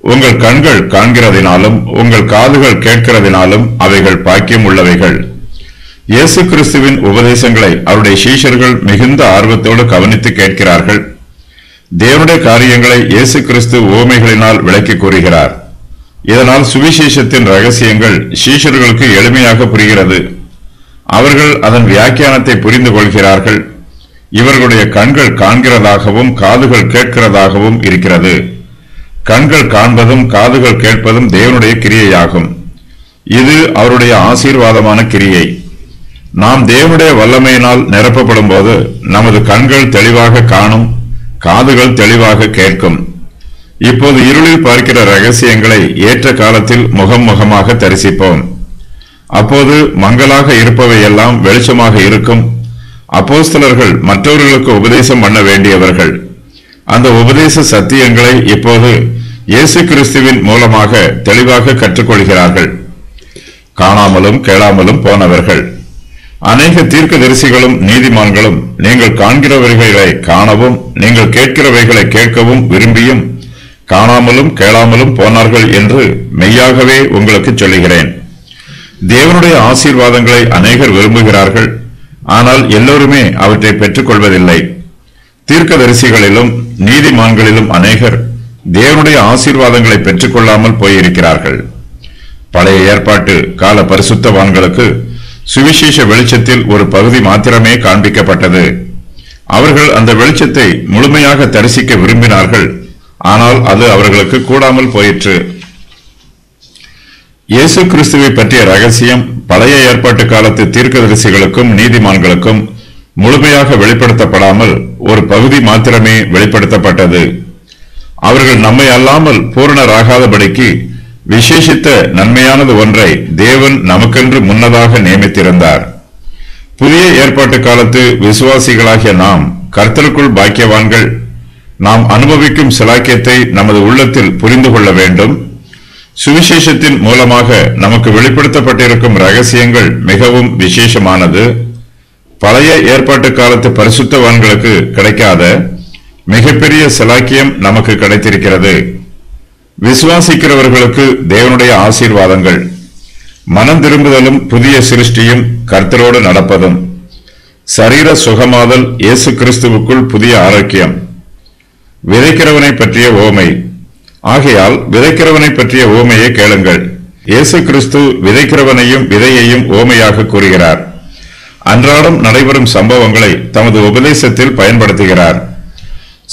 உங்கள் கண்கள் காண்கிறதினாலும் உங்கள் காதுகள் கேட்கிறதினாலும் அவைகள் பாக்கியம் உள்ளவைகள். இயேசு கிறிஸ்துவின் உபதேசங்களை அவருடைய சீஷர்கள் மிகுந்த ஆர்வத்தோடு கவனித்து கேட்கிறார்கள். தேவனுடைய காரியங்களை இயேசு கிறிஸ்து உவமைகளினால் விளக்கி கூறுகிறார். இதனால் சுவிசேஷத்தின் ரகசியங்கள் சீஷர்களுக்கு எளிமையாக புரிகிறது. அவர்கள் அதன் வியாக்கியானத்தை புரிந்து கொள்கிறார்கள். இவர்களுடைய கண்கள் காண்கிறதாகவும் காதுகள் கேட்கிறதாகவும் இருக்கிறது. கண்கள் காண்பதும் காதுகள் கேட்பதும் தேவனுடைய கிரியையாகும். இது அவருடைய ஆசீர்வாதமான கிரியை. நாம் தேவனுடைய வல்லமையினால் நிரப்பப்படும் போது நமது கண்கள் தெளிவாக காணும், காதுகள் தெளிவாக கேட்கும். இப்போது இருளில் பார்க்கிற ரகசியங்களை ஏற்ற காலத்தில் முகம் முகமாக தரிசிப்போம். அப்போது மங்கலாக இருப்பவையெல்லாம் வெளிச்சமாக இருக்கும். அப்போஸ்தலர்கள் மற்றவர்களுக்கு உபதேசம் பண்ண வேண்டியவர்கள். அந்த உபதேச சத்தியங்களை இப்போது இயேசு கிறிஸ்துவின் மூலமாக தெளிவாக கற்றுக்கொள்கிறார்கள். காணாமலும் கேளாமலும் போனவர்கள். அநேக தீர்க்கதரிசிகளும் நீதிமான்களும் நீங்கள் காண்கிறவைகளை காணவும் நீங்கள் கேட்கிறவைகளை கேட்கவும் விரும்பியும் காணாமலும் கேளாமலும் போனார்கள் என்று மெய்யாகவே உங்களுக்கு சொல்லுகிறேன். தேவனுடைய ஆசீர்வாதங்களை அநேகர் விரும்புகிறார்கள், ஆனால் எல்லோருமே அவற்றை பெற்றுக் கொள்வதில்லை. தீர்க்கதரிசிகளிலும் நீதிமான்களிலும் அநேகர் தேவனுடைய ஆசீர்வாதங்களை பெற்றுக் கொள்ளாமல் போயிருக்கிறார்கள். பழைய ஏற்பாட்டு கால பரிசுத்தவான்களுக்கு சுவிசேஷ வெளிச்சத்தில் ஒரு பகுதி மாத்திரமே காண்பிக்கப்பட்டது. அவர்கள் அந்த வெளிச்சத்தை முழுமையாக தரிசிக்க விரும்பினார்கள், ஆனால் அது அவர்களுக்கு கூடாமல் போயிற்று. இயேசு கிறிஸ்துவை பற்றிய ரகசியம் பழைய ஏற்பாட்டு காலத்து தீர்க்கதரிசிகளுக்கும் நீதிமான்களுக்கும் முழுமையாக வெளிப்படுத்தப்படாமல் ஒரு பகுதி மாத்திரமே வெளிப்படுத்தப்பட்டது. அவர்கள் நம்மை அல்லாமல் பூரணராகாதபடிக்கு விசேஷித்த நன்மையானது ஒன்றை தேவன் நமக்கென்று முன்னதாக நியமித்திருந்தார். புதிய ஏற்பாட்டு காலத்து விசுவாசிகளாகிய நாம் கர்த்தருக்குள் பாக்கியவான்கள். நாம் அனுபவிக்கும் சிலாக்கியத்தை நமது உள்ளத்தில் புரிந்து கொள்ள வேண்டும். சுவிசேஷத்தின் மூலமாக நமக்கு வெளிப்படுத்தப்பட்டிருக்கும் ரகசியங்கள் மிகவும் விசேஷமானது. பழைய ஏற்பாட்டு காலத்து பரிசுத்தவான்களுக்கு கிடைக்காத மிகப்பெரிய சிலாக்கியம் நமக்கு கிடைத்திருக்கிறது. விசுவாசிக்கிறவர்களுக்கு தேவனுடைய ஆசீர்வாதங்கள். மனம் திரும்புதலும் புதிய சிருஷ்டியும் கர்த்தரோடு நடப்பதும். சரீர சுகமாதல், இயேசு கிறிஸ்துவுக்குள் புதிய ஆரோக்கியம். விதைக்கிறவனை பற்றிய ஓமை. ஆகையால் விதைக்கிறவனை பற்றிய ஓமையை கேளுங்கள். இயேசு கிறிஸ்து விதைக்கிறவனையும் விதையையும் ஓமையாக கூறுகிறார். அன்றாடம் நடைபெறும் சம்பவங்களை தமது உபதேசத்தில் பயன்படுத்துகிறார்.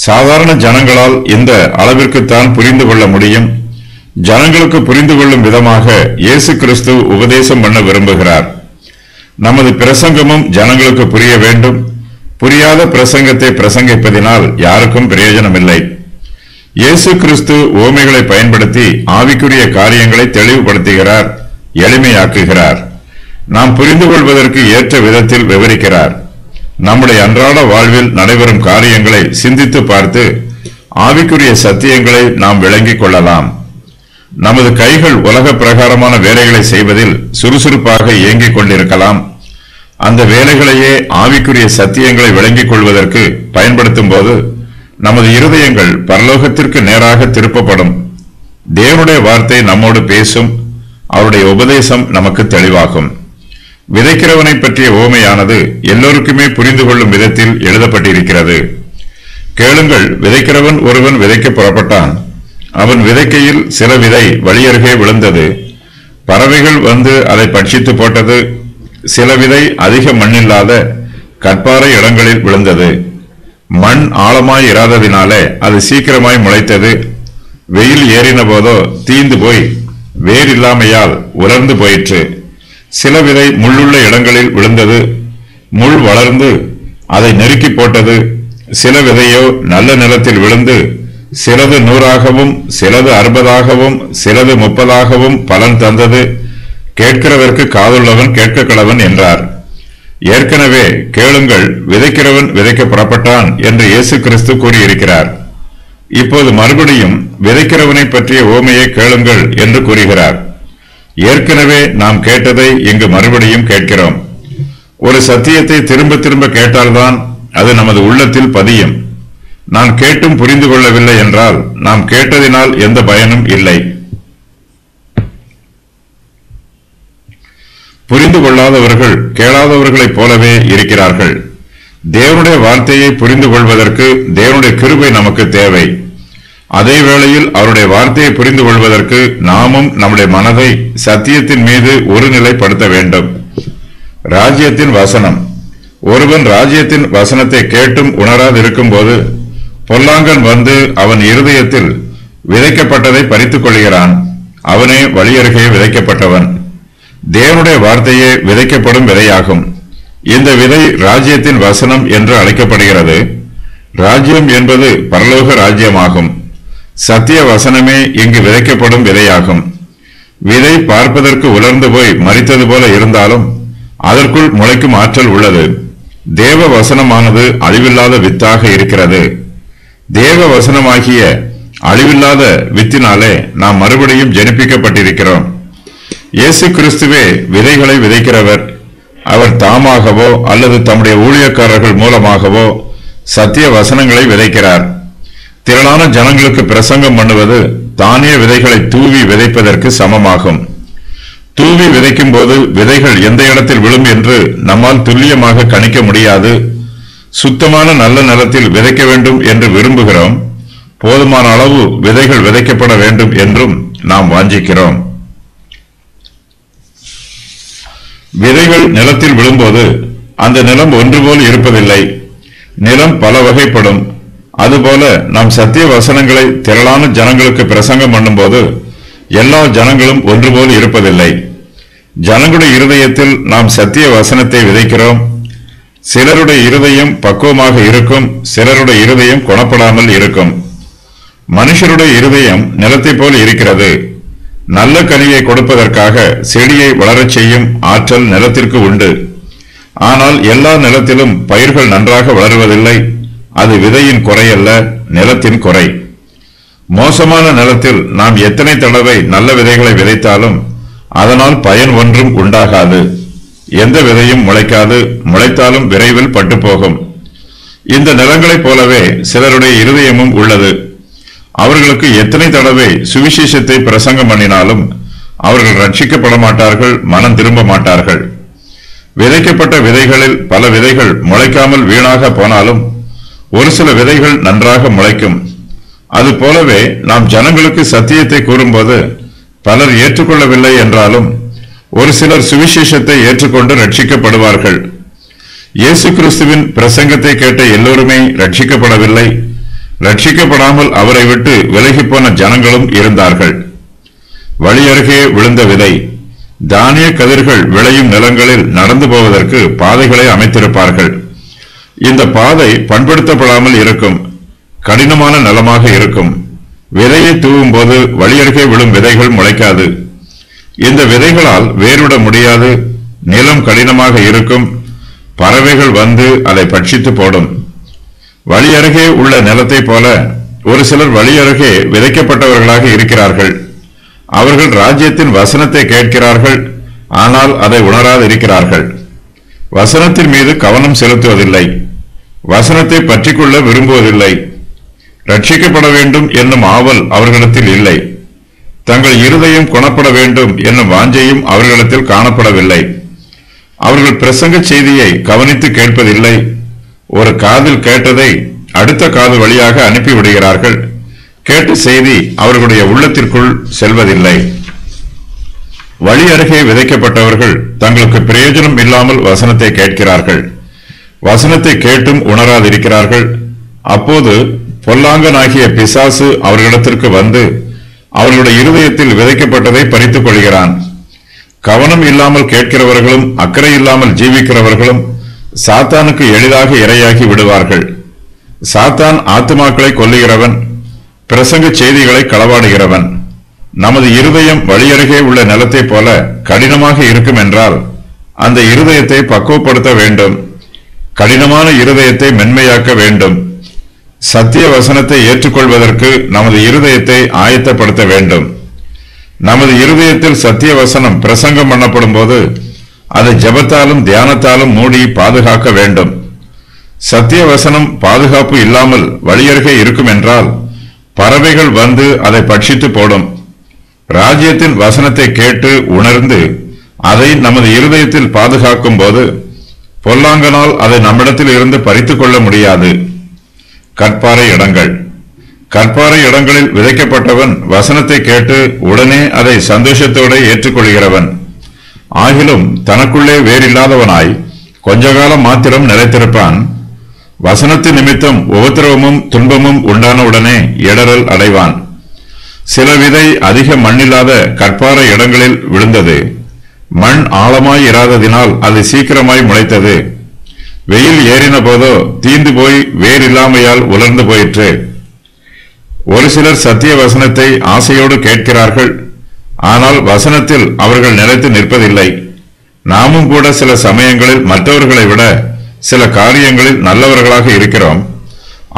சாதாரண ஜனங்களால் இந்த அளவிற்குத்தான் புரிந்து கொள்ள முடியும். ஜனங்களுக்கு புரிந்து கொள்ளும் விதமாக இயேசு கிறிஸ்து உபதேசம் பண்ண விரும்புகிறார். நமது பிரசங்கமும் ஜனங்களுக்கு புரிய வேண்டும். புரியாத பிரசங்கத்தை பிரசங்கிப்பதினால் யாருக்கும் பிரயோஜனமில்லை. இயேசு கிறிஸ்து உவமைகளை பயன்படுத்தி ஆவிக்குரிய காரியங்களை தெளிவுபடுத்துகிறார், எளிமையாக்குகிறார். நாம் புரிந்து கொள்வதற்கு ஏற்ற விதத்தில் விவரிக்கிறார். நம்முடைய அன்றாட வாழ்வில் நடைபெறும் காரியங்களை சிந்தித்து பார்த்து ஆவிக்குரிய சத்தியங்களை நாம் விளங்கிக் கொள்ளலாம். நமது கைகள் உலக பிரகாரமான வேலைகளை செய்வதில் சுறுசுறுப்பாக இயங்கிக் கொண்டிருக்கலாம். அந்த வேலைகளையே ஆவிக்குரிய சத்தியங்களை விளங்கிக் கொள்வதற்கு பயன்படுத்தும் போது நமது இருதயங்கள் பரலோகத்திற்கு நேராக திருப்பப்படும். தேவனுடைய வார்த்தை நம்மோடு பேசும். அவருடைய உபதேசம் நமக்கு தெளிவாகும். விதைக்கிறவனை பற்றிய ஓமையானது எல்லோருக்குமே புரிந்து கொள்ளும் விதத்தில் எழுதப்பட்டிருக்கிறது. கேளுங்கள். விதைக்கிறவன் ஒருவன் விதைக்க புறப்பட்டான். அவன் விதைக்கையில் சில விதை வழியருகே விழுந்தது. பறவைகள் வந்து அதை பட்சித்து போட்டது. சில விதை அதிக மண்ணில்லாத கற்பாறை இடங்களில் விழுந்தது. மண் ஆழமாய் இராததினாலே அது சீக்கிரமாய் முளைத்தது. வெயில் ஏறின போதோ தீந்து போய் வேரில்லாமையால் உலர்ந்து போயிற்று. சில விதை முள்ளுள்ள இடங்களில் விழுந்தது. முள் வளர்ந்து அதை நெருக்கி போட்டது. சில விதையோ நல்ல நிலத்தில் விழுந்து சிலது 100ஆகவும் சிலது 60ஆகவும் சிலது 30ஆகவும் பலன் தந்தது. கேட்கிறவர்க்கு காதுள்ளவன் கேட்க கடவன் என்றார். ஏற்கனவே கேளுங்கள், விதைக்கிறவன் விதைக்க புறப்பட்டான் என்று இயேசு கிறிஸ்து கூறியிருக்கிறார். இப்போது மறுபடியும் விதைக்கிறவனை பற்றிய ஓமையை கேளுங்கள் என்று கூறுகிறார். ஏற்கனவே நாம் கேட்டதை இங்கு மறுபடியும் கேட்கிறோம். ஒரு சத்தியத்தை திரும்ப திரும்ப கேட்டால்தான் அது நமது உள்ளத்தில் பதியும். நான் கேட்டும் புரிந்து கொள்ளவில்லை என்றால் நாம் கேட்டதினால் எந்த பயனும் இல்லை. புரிந்து புரிந்து கொள்ளாதவர்கள் கேளாதவர்களைப் போலவே இருக்கிறார்கள். தேவனுடைய வார்த்தையை புரிந்து கொள்வதற்கு தேவனுடைய கிருபை நமக்கு தேவை. அதே வேளையில் அவருடைய வார்த்தையை புரிந்து கொள்வதற்கு நாமும் நம்முடைய மனதை சத்தியத்தின் மீது ஒருநிலைப்படுத்த வேண்டும். ராஜ்யத்தின் வசனம். ஒருவன் ராஜ்யத்தின் வசனத்தை கேட்டும் உணராதிருக்கும் போது பொல்லாங்கன் வந்து அவன் இருதயத்தில் விதைக்கப்பட்டதை பறித்துக் கொள்கிறான். அவனே வழியருகே விதைக்கப்பட்டவன். தேவனுடைய வார்த்தையே விதைக்கப்படும் விதையாகும். இந்த விதை ராஜ்யத்தின் வசனம் என்று அழைக்கப்படுகிறது. ராஜ்யம் என்பது பரலோக ராஜ்யமாகும். சத்திய வசனமே இங்கு விதைக்கப்படும் விதையாகும். விதை பார்ப்பதற்கு உலர்ந்து போய் மரித்தது போல இருந்தாலும் அதற்குள் முளைக்கும் ஆற்றல் உள்ளது. தேவ வசனமானது அழிவில்லாத வித்தாக இருக்கிறது. தேவ வசனமாகிய அழிவில்லாத வித்தினாலே நாம் மறுபடியும் ஜனிப்பிக்கப்பட்டிருக்கிறோம். இயேசு கிறிஸ்துவே விதைகளை விதைக்கிறவர். அவர் தாமாகவோ அல்லது தம்முடைய ஊழியக்காரர்கள் மூலமாகவோ சத்திய வசனங்களை விதைக்கிறார். திரளான ஜனங்களுக்கு பிரசங்கம் பண்ணுவது தானே விதைகளை தூவி விதைப்பதற்கு சமமாகும். தூவி விதைக்கும் போது விதைகள் எந்த இடத்தில் விழும் என்று நம்மால் துல்லியமாக கணிக்க முடியாது. சுத்தமான நல்ல நிலத்தில் விதைக்க வேண்டும் என்று விரும்புகிறோம். போதுமான அளவு விதைகள் விதைக்கப்பட வேண்டும் என்றும் நாம் வாஞ்சிக்கிறோம். விதைகள் நிலத்தில் விழும்போது அந்த நிலம் ஒன்று போல் இருப்பதில்லை. நிலம் பல வகைப்படும். அதுபோல நாம் சத்திய வசனங்களை திரளான ஜனங்களுக்கு பிரசங்கம் பண்ணும்போது எல்லா ஜனங்களும் ஒன்று போல் இருப்பதில்லை. ஜனங்களுடைய இருதயத்தில் நாம் சத்திய வசனத்தை விதைக்கிறோம். சிலருடைய இருதயம் பக்குவமாக இருக்கும், சிலருடைய இருதயம் குணப்படாமல் இருக்கும். மனுஷருடைய இருதயம் நிலத்தை போல் இருக்கிறது. நல்ல கனியை கொடுப்பதற்காக செடியை வளரச் செய்யும் ஆற்றல் நிலத்திற்கு உண்டு. ஆனால் எல்லா நிலத்திலும் பயிர்கள் நன்றாக வளருவதில்லை. அது விதையின் குறையல்ல, நிலத்தின் குறை. மோசமான நிலத்தில் நாம் எத்தனை தடவை நல்ல விதைகளை விதைத்தாலும் அதனால் பயன் ஒன்றும் உண்டாகாது. எந்த விதையும் முளைக்காது, முளைத்தாலும் விரைவில் பட்டு போகும். இந்த நிலங்களைப் போலவே சிலருடைய இருதயமும் உள்ளது. அவர்களுக்கு எத்தனை தடவை சுவிசேஷத்தை பிரசங்கம் பண்ணினாலும் அவர்கள் ரட்சிக்கப்பட மாட்டார்கள், மனம் திரும்ப மாட்டார்கள். விதைக்கப்பட்ட விதைகளில் பல விதைகள் முளைக்காமல் வீணாக போனாலும் ஒரு சில விதைகள் நன்றாக முளைக்கும். அது போலவே நாம் ஜனங்களுக்கு சத்தியத்தை கூறும்போது பலர் ஏற்றுக்கொள்ளவில்லை என்றாலும் ஒரு சிலர் சுவிசேஷத்தை ஏற்றுக்கொண்டு ரட்சிக்கப்படுவார்கள். இயேசு கிறிஸ்துவின் பிரசங்கத்தை கேட்ட எல்லோருமே ரட்சிக்கப்படவில்லை. ரட்சிக்கப்படாமல் அவரை விட்டு விலகிப்போன ஜனங்களும் இருந்தார்கள். வழியருகே விழுந்த விதை. தானிய கதிர்கள் விளையும் நிலங்களில் நடந்து போவதற்கு பாதைகளை அமைத்திருப்பார்கள். இந்த பாதை பண்படுத்தப்படாமல் இருக்கும். கடினமான நிலமாக இருக்கும். விதையை தூவும் போது வழியருகே விழும் விதைகள் முளைக்காது. இந்த விதைகளால் வேறுவிட முடியாது. நிலம் கடினமாக இருக்கும். பறவைகள் வந்து அதை பட்சித்து போடும். வழியருகே உள்ள நிலத்தை போல ஒரு சிலர் வழியருகே விதைக்கப்பட்டவர்களாக இருக்கிறார்கள். அவர்கள் ராஜ்யத்தின் வசனத்தை கேட்கிறார்கள், ஆனால் அதை உணராது இருக்கிறார்கள். வசனத்தின் மீது கவனம் செலுத்துவதில்லை. வசனத்தை பற்றிக்கொள்ள விரும்புவதில்லை. ரட்சிக்கப்பட வேண்டும் என்னும் ஆவல் அவர்களிடத்தில் இல்லை. தங்கள் இருதயம் குணப்பட வேண்டும் என்னும் வாஞ்சையும் அவர்களிடத்தில் காணப்படவில்லை. அவர்கள் பிரசங்க செய்தியை கவனித்து கேட்பதில்லை. ஒரு காதில் கேட்டதை அடுத்த காது வழியாக அனுப்பிவிடுகிறார்கள். கேட்ட செய்தி அவர்களுடைய உள்ளத்திற்குள் செல்வதில்லை. வழி அருகே விதைக்கப்பட்டவர்கள் தங்களுக்கு பிரயோஜனம் இல்லாமல் வசனத்தை கேட்கிறார்கள். வசனத்தை கேட்டும் உணராதிருக்கிறார்கள். அப்போது பொல்லாங்கனாகிய பிசாசு அவர்களிடத்திற்கு வந்து அவர்களுடைய இருதயத்தில் விதைக்கப்பட்டதை பறித்துக் கொள்கிறான். கவனம் இல்லாமல் கேட்கிறவர்களும் அக்கறை இல்லாமல் ஜீவிக்கிறவர்களும் சாத்தானுக்கு எளிதாக இரையாகி விடுவார்கள். சாத்தான் ஆத்துமாக்களை கொல்லுகிறவன், பிரசங்க செய்திகளை களவாடுகிறவன். நமது இருதயம் வழியருகே உள்ள நிலத்தை போல கடினமாக இருக்கும் என்றால் அந்த இருதயத்தை பக்குவப்படுத்த வேண்டும். கடினமான இருதயத்தை மென்மையாக்க வேண்டும். சத்திய வசனத்தை ஏற்றுக்கொள்வதற்கு நமது இருதயத்தை ஆயத்தப்படுத்த வேண்டும். நமது இருதயத்தில் சத்திய வசனம் பிரசங்கம் பண்ணப்படும் போது அதை ஜெபத்தாலும் தியானத்தாலும் மூடி பாதுகாக்க வேண்டும். சத்திய வசனம் பாதுகாப்பு இல்லாமல் வழியருகே இருக்கும் என்றால் பறவைகள் வந்து அதை பட்சித்து போடும். ராஜ்யத்தின் வசனத்தை கேட்டு உணர்ந்து அதை நமது இருதயத்தில் பாதுகாக்கும் போது பொல்லாங்கனால் அதை நம்மிடத்தில் இருந்து பறித்துக் கொள்ள முடியாது. கற்பாறை இடங்கள். கற்பாறை இடங்களில் விதைக்கப்பட்டவன் வசனத்தை கேட்டு உடனே அதை சந்தோஷத்தோடு ஏற்றுக்கொள்கிறவன். ஆகிலும் தனக்குள்ளே வேறில்லாதவனாய் கொஞ்ச காலம் மாத்திரம் நிலைத்திருப்பான். வசனத்தின் நிமித்தம் உபத்திரவமும் துன்பமும் உண்டான உடனே இடறல் அடைவான். சில விதை அதிக மண்ணில்லாத கற்பாறை இடங்களில் விழுந்தது. மண் ஆழமாய் இராததினால் அது சீக்கிரமாய் முளைத்தது. வெயில் ஏறின போதோ தீந்து போய் வேறில்லாமையால் உலர்ந்து போயிற்று. ஒரு சிலர் சத்திய வசனத்தை ஆசையோடு கேட்கிறார்கள். ஆனால் வசனத்தில் அவர்கள் நிலைத்து நிற்பதில்லை. நாமும் கூட சில சமயங்களில் மற்றவர்களை விட சில காரியங்களில் நல்லவர்களாக இருக்கிறோம்.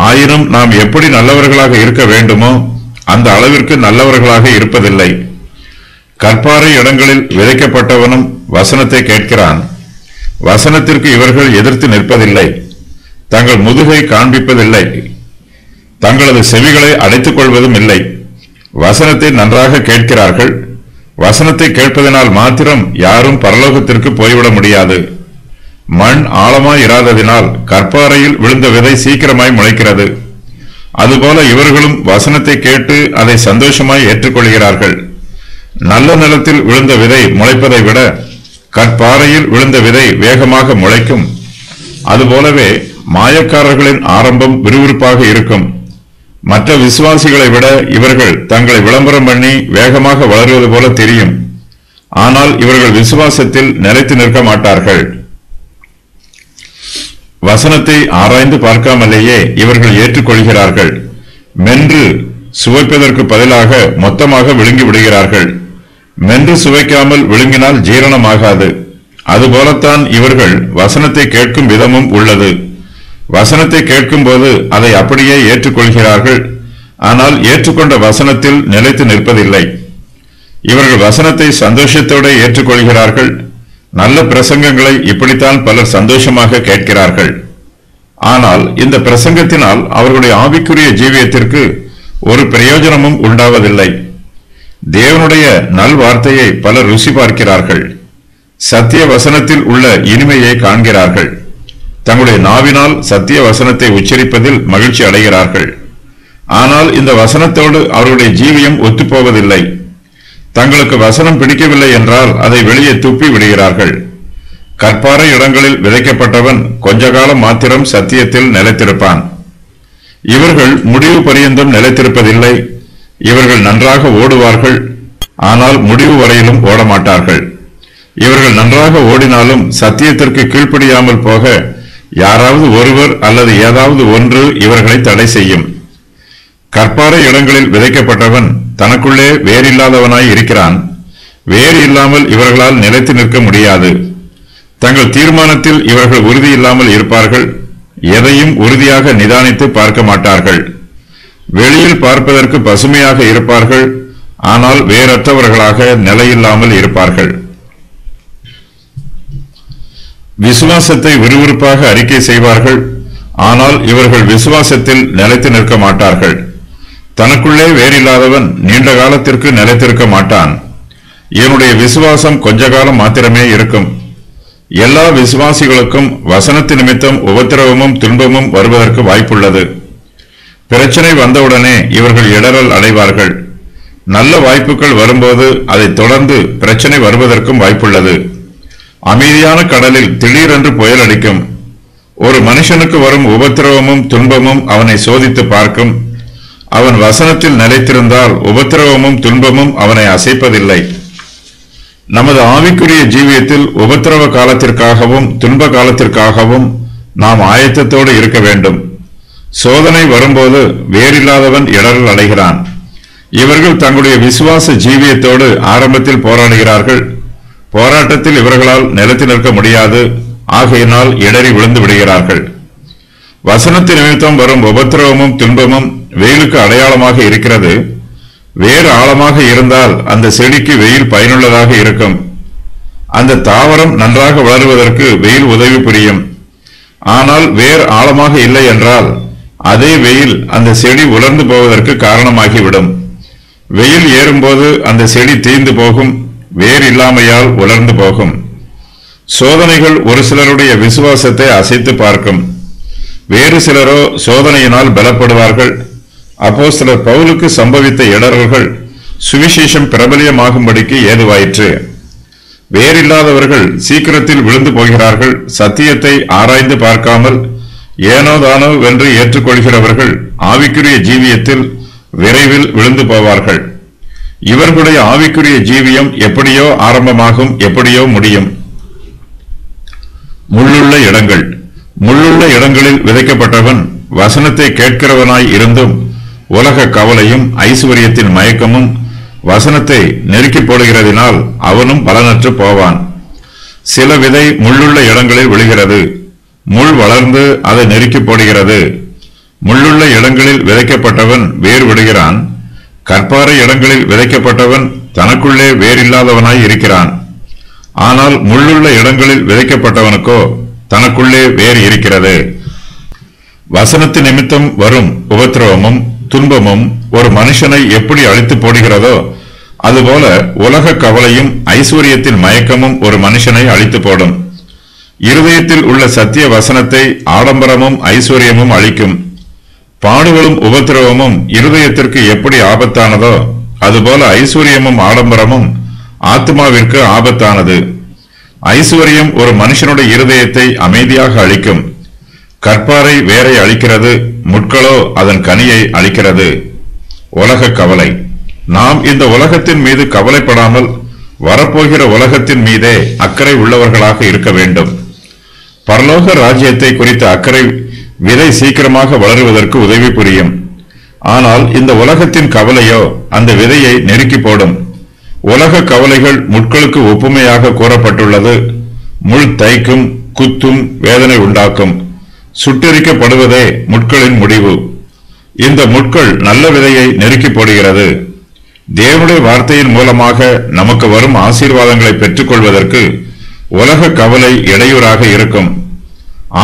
ஆயினும் நாம் எப்படி நல்லவர்களாக இருக்க வேண்டுமோ அந்த அளவிற்கு நல்லவர்களாக இருப்பதில்லை. கற்பாறை இடங்களில் விதைக்கப்பட்டவனும் வசனத்தை கேட்கிறான். வசனத்திற்கு இவர்கள் எதிர்த்து நிற்பதில்லை. தங்கள் முதுகை காண்பிப்பதில்லை. தங்களது செவிகளை அடைத்துக் கொள்வதும் இல்லை. வசனத்தை நன்றாக கேட்கிறார்கள். வசனத்தை கேட்பதனால் மாத்திரம் யாரும் பரலோகத்திற்கு போய்விட முடியாது. மண் ஆழமாய் இராததினால் கற்பாறையில் விழுந்த விதை சீக்கிரமாய் முளைக்கிறது. அதுபோல இவர்களும் வசனத்தை கேட்டு அதை சந்தோஷமாய் ஏற்றுக்கொள்கிறார்கள். நல்ல நிலத்தில் விழுந்த விதை முளைப்பதை விட கற்பாறையில் விழுந்த விதை வேகமாக முளைக்கும். அதுபோலவே மாயக்காரர்களின் ஆரம்பம் விறுவிறுப்பாக இருக்கும். மற்ற விசுவாசிகளை விட இவர்கள் தங்களை விளம்பரம் பண்ணி வேகமாக வளருவது போல தெரியும். ஆனால் இவர்கள் விசுவாசத்தில் நிலைத்து நிற்க மாட்டார்கள். வசனத்தை ஆராய்ந்து பார்க்காமலேயே இவர்கள் ஏற்றுக்கொள்கிறார்கள். மென்று சுவைப்பதற்கு பதிலாக மொத்தமாக விழுங்கி விடுகிறார்கள். மென்று சுவைக்காமல் விழுங்கினால் ஜீரணமாகாது. அதுபோலத்தான் இவர்கள் வசனத்தை கேட்கும் விதமும் உள்ளது. வசனத்தை கேட்கும் போது அதை அப்படியே ஏற்றுக்கொள்கிறார்கள். ஆனால் ஏற்றுக்கொண்ட வசனத்தில் நிலைத்து நிற்பதில்லை. இவர்கள் வசனத்தை சந்தோஷத்தோடு ஏற்றுக்கொள்கிறார்கள். நல்ல பிரசங்கங்களை இப்படித்தான் பலர் சந்தோஷமாக கேட்கிறார்கள். ஆனால் இந்த பிரசங்கத்தினால் அவர்களுடைய ஆவிக்குரிய ஜீவியத்திற்கு ஒரு பிரயோஜனமும் உண்டாவதில்லை. தேவனுடைய நல்வார்த்தையை பலர் ருசி பார்க்கிறார்கள். சத்திய வசனத்தில் உள்ள இனிமையை காண்கிறார்கள். தங்களுடைய நாவினால் சத்திய வசனத்தை உச்சரிப்பதில் மகிழ்ச்சி அடைகிறார்கள். ஆனால் இந்த வசனத்தோடு அவர்களுடைய ஜீவியம் ஒத்துப்போவதில்லை. தங்களுக்கு வசனம் பிடிக்கவில்லை என்றால் அதை வெளியே துப்பி விடுகிறார்கள். கற்பாறை இடங்களில் விதைக்கப்பட்டவன் கொஞ்ச காலம் மாத்திரம் சத்தியத்தில் நிலைத்திருப்பான். இவர்கள் முடிவு பரியந்தம் நிலைத்திருப்பதில்லை. இவர்கள் நன்றாக ஓடுவார்கள். ஆனால் முடிவு வரையிலும் ஓடமாட்டார்கள். இவர்கள் நன்றாக ஓடினாலும் சத்தியத்திற்கு கீழ்ப்படியாமல் போக யாராவது ஒருவர் அல்லது ஏதாவது ஒன்று இவர்களை தடை செய்யும். கற்பாறை இடங்களில் விதைக்கப்பட்டவன் தனக்குள்ளே வேறில்லாதவனாய் இருக்கிறான். வேறு இல்லாமல் இவர்களால் நிலைத்து நிற்க முடியாது. தங்கள் தீர்மானத்தில் இவர்கள் உறுதி இல்லாமல் இருப்பார்கள். எதையும் உறுதியாக நிதானித்து பார்க்க மாட்டார்கள். வெளியில் பார்ப்பதற்கு பசுமையாக இருப்பார்கள். ஆனால் வேறற்றவர்களாக நிலையில்லாமல் இருப்பார்கள். விசுவாசத்தை விறுவிறுப்பாக அறிக்கை செய்வார்கள். ஆனால் இவர்கள் விசுவாசத்தில் நிலைத்து நிற்க மாட்டார்கள். தனக்குள்ளே வேறில்லாதவன் நீண்ட காலத்திற்கு நிலைத்திருக்க மாட்டான். இவனுடைய விசுவாசம் கொஞ்ச காலம் மாத்திரமே இருக்கும். எல்லா விசுவாசிகளுக்கும் வசனத்து நிமித்தம் உபத்திரவமும் துன்பமும் வருவதற்கு வாய்ப்புள்ளது. பிரச்சனை வந்தவுடனே இவர்கள் இடறல் அடைவார்கள். நல்ல வாய்ப்புகள் வரும்போது அதை தொடர்ந்து பிரச்சனை வருவதற்கும் வாய்ப்புள்ளது. அமைதியான கடலில் திடீரென்று புயல் அடிக்கும். ஒரு மனுஷனுக்கு வரும் உபத்திரவமும் துன்பமும் அவனை சோதித்து பார்க்கும். அவன் வசனத்தில் நிலைத்திருந்தால் உபத்திரவமும் துன்பமும் அவனை அசைப்பதில்லை. நமது ஆவிக்குரிய ஜீவியத்தில் உபத்திரவ காலத்திற்காகவும் துன்ப காலத்திற்காகவும் நாம் ஆயத்தத்தோடு இருக்க வேண்டும். சோதனை வரும்போது வேறில்லாதவன் இடரல் அடைகிறான். இவர்கள் தங்களுடைய விசுவாச ஜீவியத்தோடு ஆரம்பத்தில் போராடுகிறார்கள். போராட்டத்தில் இவர்களால் நிலைத்து நிற்க முடியாது. ஆகையினால் இடறி விழுந்து விடுகிறார்கள். வசனத்தின் நிமித்தம் வரும் உபத்திரவமும் துன்பமும் வெயிலுக்கு அடையாளமாக இருக்கிறது. வேறு ஆழமாக இருந்தால் அந்த செடிக்கு வெயில் பயனுள்ளதாக இருக்கும். அந்த தாவரம் நன்றாக வளருவதற்கு வெயில் உதவி புரியும். ஆனால் வேறு ஆழமாக இல்லை என்றால் அதே வெயில் அந்த செடி உலர்ந்து போவதற்கு காரணமாகிவிடும். வெயில் ஏறும்போது அந்த செடி தீர்ந்து போகும். வேர் இல்லாமையால் உலர்ந்து போகும். சோதனைகள் ஒரு சிலருடைய விசுவாசத்தை அசைத்து பார்க்கும். வேறு சிலரோ சோதனையினால் பலப்படுவார்கள். அப்போஸ்தலர் பவுலுக்கு சம்பவித்த இடர்கள் சுவிசேஷம் பிரபலியமாகும்படிக்கு ஏதுவாயிற்று. வேறில்லாதவர்கள் சீக்கிரத்தில் விழுந்து போகிறார்கள். சத்தியத்தை ஆராய்ந்து பார்க்காமல் ஏனோதானோ வென்று ஏற்றுக்கொள்கிறவர்கள் ஆவிக்குரிய ஜீவியத்தில் விரைவில் விழுந்து போவார்கள். இவர்களுடைய ஆவிக்குரிய ஜீவியம் எப்படியோ ஆரம்பமாகும், எப்படியோ முடியும். முள்ளுள்ள இடங்கள். முள்ளுள்ள இடங்களில் விதைக்கப்பட்டவன் வசனத்தை கேட்கிறவனாய் இருந்தும் உலக கவலையும் ஐசுவரியத்தின் மயக்கமும் வசனத்தை நெருக்கி போடுகிறதினால் அவனும் பலனற்று போவான். சில விதை முள்ளுள்ள இடங்களில் விழுகிறது. முள் வளர்ந்து அதை நெருக்கி போடுகிறது. முள்ளுள்ள இடங்களில் விதைக்கப்பட்டவன் வேர் விடுகிறான். கற்பாறை இடங்களில் விதைக்கப்பட்டவன் தனக்குள்ளே வேறில்லாதவனாய் இருக்கிறான். ஆனால் முள்ளுள்ள இடங்களில் விதைக்கப்பட்டவனுக்கோ தனக்குள்ளே வேர் இருக்கிறது. வசனத்து நிமித்தம் வரும் உபத்திரவமும் துன்பமும் ஒரு மனுஷனை எப்படி அழித்து போடுகிறதோ அதுபோல உலக கவலையும் ஐஸ்வர்யத்தின் மயக்கமும் ஒரு மனுஷனை அழித்து போடும். இருதயத்தில் உள்ள சத்திய வசனத்தை ஆடம்பரமும் ஐஸ்வர்யமும் அழிக்கும். பாடுகளும் உபத்திரவமும் இருதயத்திற்கு எப்படி ஆபத்தானதோ அதுபோல ஐஸ்வர்யமும் ஆடம்பரமும் ஆத்மாவிற்கு ஆபத்தானது. ஐஸ்வர்யம் ஒரு மனுஷனுடைய இருதயத்தை அமைதியாக அழிக்கும். கற்பாறை வேரை அழிக்கிறது, முட்களோ அதன் கனியை அழிக்கிறது. உலக கவலை. நாம் இந்த உலகத்தின் மீது கவலைப்படாமல் வரப்போகிற உலகத்தின் மீதே அக்கறை உள்ளவர்களாக இருக்க வேண்டும். பரலோக ராஜ்யத்தை குறித்த அக்கறை விதை சீக்கிரமாக வளருவதற்கு உதவி புரியும். ஆனால் இந்த உலகத்தின் கவலையோ அந்த விதையை நெருக்கி போடும். உலக கவலைகள் முட்களுக்கு ஒப்புமையாக கூறப்பட்டுள்ளது. முள் தைக்கும், குத்தும், வேதனை உண்டாக்கும். சுட்டெரிக்கப்படுவதே முட்களின் முடிவு. இந்த முட்கள் நல்ல விதையை நெருக்கி போடுகிறது. தேவனுடைய வார்த்தையின் மூலமாக நமக்கு வரும் ஆசீர்வாதங்களை பெற்றுக் கொள்வதற்கு உலக கவலை இடையூறாக இருக்கும்.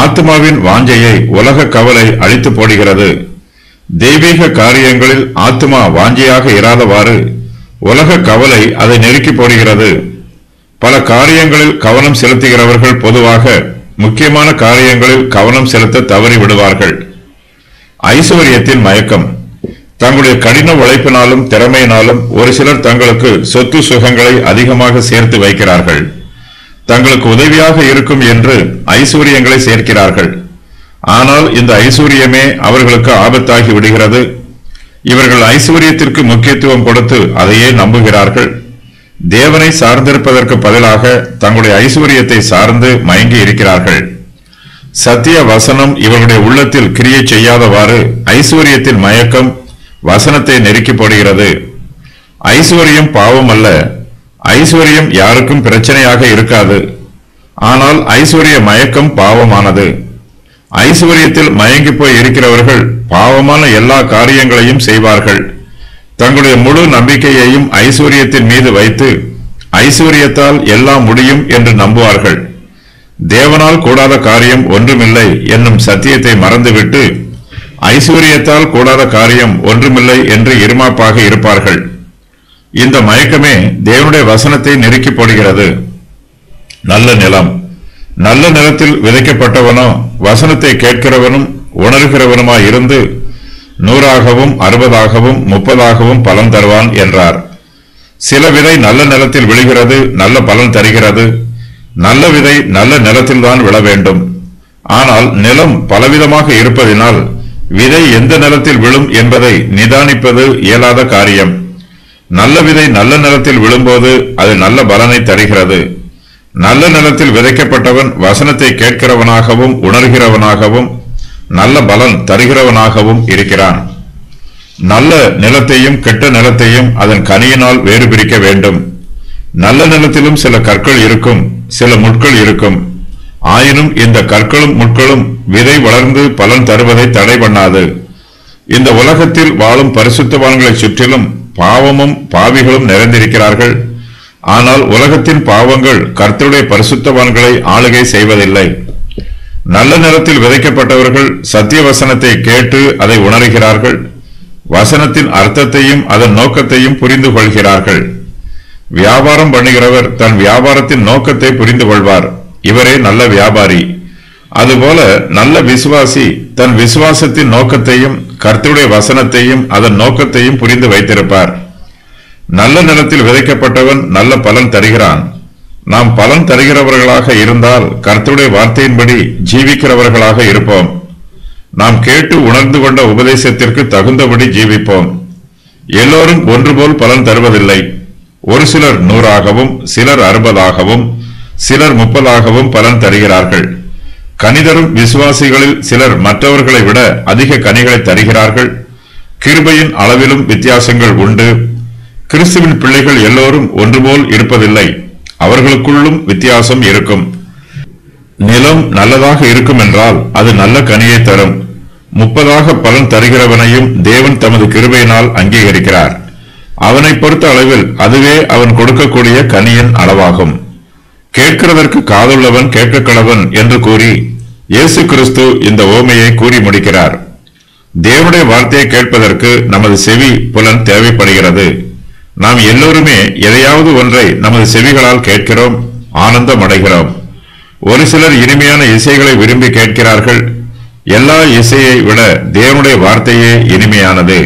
ஆத்மாவின் வாஞ்சையை உலக கவலை அழித்து போடுகிறது. தெய்வீக காரியங்களில் ஆத்மா வாஞ்சையாக இராதவாறு உலக கவலை அதை நெருக்கி போடுகிறது. பல காரியங்களில் கவனம் செலுத்துகிறவர்கள் பொதுவாக முக்கியமான காரியங்களில் கவனம் செலுத்த தவறி விடுவார்கள். ஐஸ்வர்யத்தின் மயக்கம். தங்களுடைய கடின உழைப்பினாலும் திறமையினாலும் ஒரு சிலர் தங்களுக்கு சொத்து சுகங்களை அதிகமாக சேர்த்து வைக்கிறார்கள். தங்களுக்கு உதவியாக இருக்கும் என்று ஐஸ்வர்யங்களை சேர்க்கிறார்கள். ஆனால் இந்த ஐஸ்வர்யமே அவர்களுக்கு ஆபத்தாகி விடுகிறது. இவர்கள் ஐஸ்வர்யத்திற்கு முக்கியத்துவம் கொடுத்து அதையே நம்புகிறார்கள். தேவனை சார்ந்திருப்பதற்கு பதிலாக தங்களுடைய ஐஸ்வர்யத்தை சார்ந்து மயங்கி இருக்கிறார்கள். சத்திய வசனம் இவர்களுடைய உள்ளத்தில் கிரியை செய்யாதவாறு ஐஸ்வர்யத்தின் மயக்கம் வசனத்தை நெருக்கி போடுகிறது. ஐஸ்வர்யம் பாவம் அல்ல. ஐஸ்வர்யம் யாருக்கும் பிரச்சனையாக இருக்காது. ஆனால் ஐஸ்வர்ய மயக்கம் பாவமானது. ஐஸ்வர்யத்தில் மயங்கி போய் இருக்கிறவர்கள் பாவமான எல்லா காரியங்களையும் செய்வார்கள். தங்களுடைய முழு நம்பிக்கையையும் ஐஸ்வர்யத்தின் மீது வைத்து ஐஸ்வர்யத்தால் எல்லாம் முடியும் என்று நம்புவார்கள். தேவனால் கூடாத காரியம் ஒன்றுமில்லை என்னும் சத்தியத்தை மறந்துவிட்டு ஐஸ்வர்யத்தால் கூடாத காரியம் ஒன்றுமில்லை என்று இருமாப்பாக இருப்பார்கள். இந்த மயக்கமே தேவனுடைய வசனத்தை நெருக்கி போடுகிறது. நல்ல நிலம். நல்ல நிலத்தில் விதைக்கப்பட்டவனோ வசனத்தை கேட்கிறவனும் உணர்கிறவனுமாய் இருந்து 100ஆகவும் 60ஆகவும் 30ஆகவும் பலன் தருவான் என்றார். சில விதை நல்ல நிலத்தில் விழுகிறது, நல்ல பலன் தருகிறது. நல்ல விதை நல்ல நிலத்தில்தான் விழ வேண்டும். ஆனால் நிலம் பலவிதமாக இருப்பதினால் விதை எந்த நிலத்தில் விழும் என்பதை நிதானிப்பது இயலாத காரியம். நல்ல விதை நல்ல நிலத்தில் விழும்போது அது நல்ல பலனை தருகிறது. நல்ல நிலத்தில் விதைக்கப்பட்டவன் வசனத்தை கேட்கிறவனாகவும் உணர்கிறவனாகவும் நல்ல பலன் தருகிறவனாகவும் இருக்கிறான். நல்ல நிலத்தையும் கெட்ட நிலத்தையும் அதன் கனியினால் வேறு பிரிக்க வேண்டும். நல்ல நிலத்திலும் சில கற்கள் இருக்கும், சில முட்கள் இருக்கும். ஆயினும் இந்த கற்களும் முட்களும் விதை வளர்ந்து பலன் தருவதை தடை பண்ணாது. இந்த உலகத்தில் வாழும் பரிசுத்தவான்களை சுற்றிலும் பாவமும் பாவிகளும் நிறைந்திருக்கிறார்கள். ஆனால் உலகத்தின் பாவங்கள் கர்த்தருடைய பரிசுத்தவான்களை ஆளுகை செய்வதில்லை. நல்ல நிலத்தில் விதைக்கப்பட்டவர்கள் சத்திய வசனத்தை கேட்டு அதை உணர்கிறார்கள். வசனத்தின் அர்த்தத்தையும் அதன் நோக்கத்தையும் புரிந்து கொள்கிறார்கள். வியாபாரம் பண்ணுகிறவர் தன் வியாபாரத்தின் நோக்கத்தை புரிந்து கொள்வார். இவரே நல்ல வியாபாரி. அதுபோல நல்ல விசுவாசி தன் விசுவாசத்தின் நோக்கத்தையும் கர்த்தருடைய வசனத்தையும் அதன் நோக்கத்தையும் புரிந்து வைத்திருப்பார். நல்ல நிலத்தில் விதைக்கப்பட்டவன் நல்ல பலன் தருகிறான். நாம் பலன் தருகிறவர்களாக இருந்தால் கர்த்தருடைய வார்த்தையின்படி ஜீவிக்கிறவர்களாக இருப்போம். நாம் கேட்டு உணர்ந்து கொண்ட உபதேசத்திற்கு தகுந்தபடி ஜீவிப்போம். எல்லோரும் ஒன்றுபோல் பலன் தருவதில்லை. ஒரு சிலர் 100ஆகவும், சிலர் 60ஆகவும், சிலர் 30ஆகவும் பலன் தருகிறார்கள். கனிதரும் விசுவாசிகளில் சிலர் மற்றவர்களை விட அதிக கனிகளை தருகிறார்கள். கிருபையின் அளவிலும் வித்தியாசங்கள் உண்டு. கிறிஸ்துவின் பிள்ளைகள் எல்லோரும் ஒன்றுபோல் இருப்பதில்லை. அவர்களுக்குள்ளும் வித்தியாசம் இருக்கும். நிலம் நல்லதாக இருக்கும் என்றால் அது நல்ல கனியை தரும். 30ஆக பலன் தருகிறவனையும் தேவன் தமது கிருபையினால் அங்கீகரிக்கிறார். அவனை பொறுத்த அளவில் அதுவே அவன் கொடுக்கக்கூடிய கனியின் அளவாகும். கேட்கிறதற்கு காதுள்ளவன் கேட்க கடவன் என்று கூறி இயேசு கிறிஸ்து இந்த ஓமையை கூறி முடிக்கிறார். தேவனுடைய வார்த்தையை கேட்பதற்கு நமது செவி புலன் தேவைப்படுகிறது. நாம் எல்லோருமே எதையாவது ஒன்றை நமது செவிகளால் கேட்கிறோம், ஆனந்தம் அடைகிறோம். ஒரு சிலர் இனிமையான இசைகளை விரும்பி கேட்கிறார்கள். எல்லா இசையை விட தேவனுடைய வார்த்தையே இனிமையானது.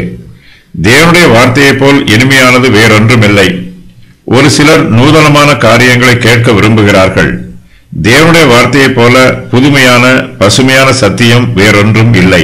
தேவனுடைய வார்த்தையை போல் இனிமையானது வேறொன்றுமில்லை. ஒரு சிலர் நூதனமான காரியங்களை கேட்க விரும்புகிறார்கள். தேவனுடைய வார்த்தையை போல புதுமையான பசுமையான சத்தியம் வேறொன்றும் இல்லை.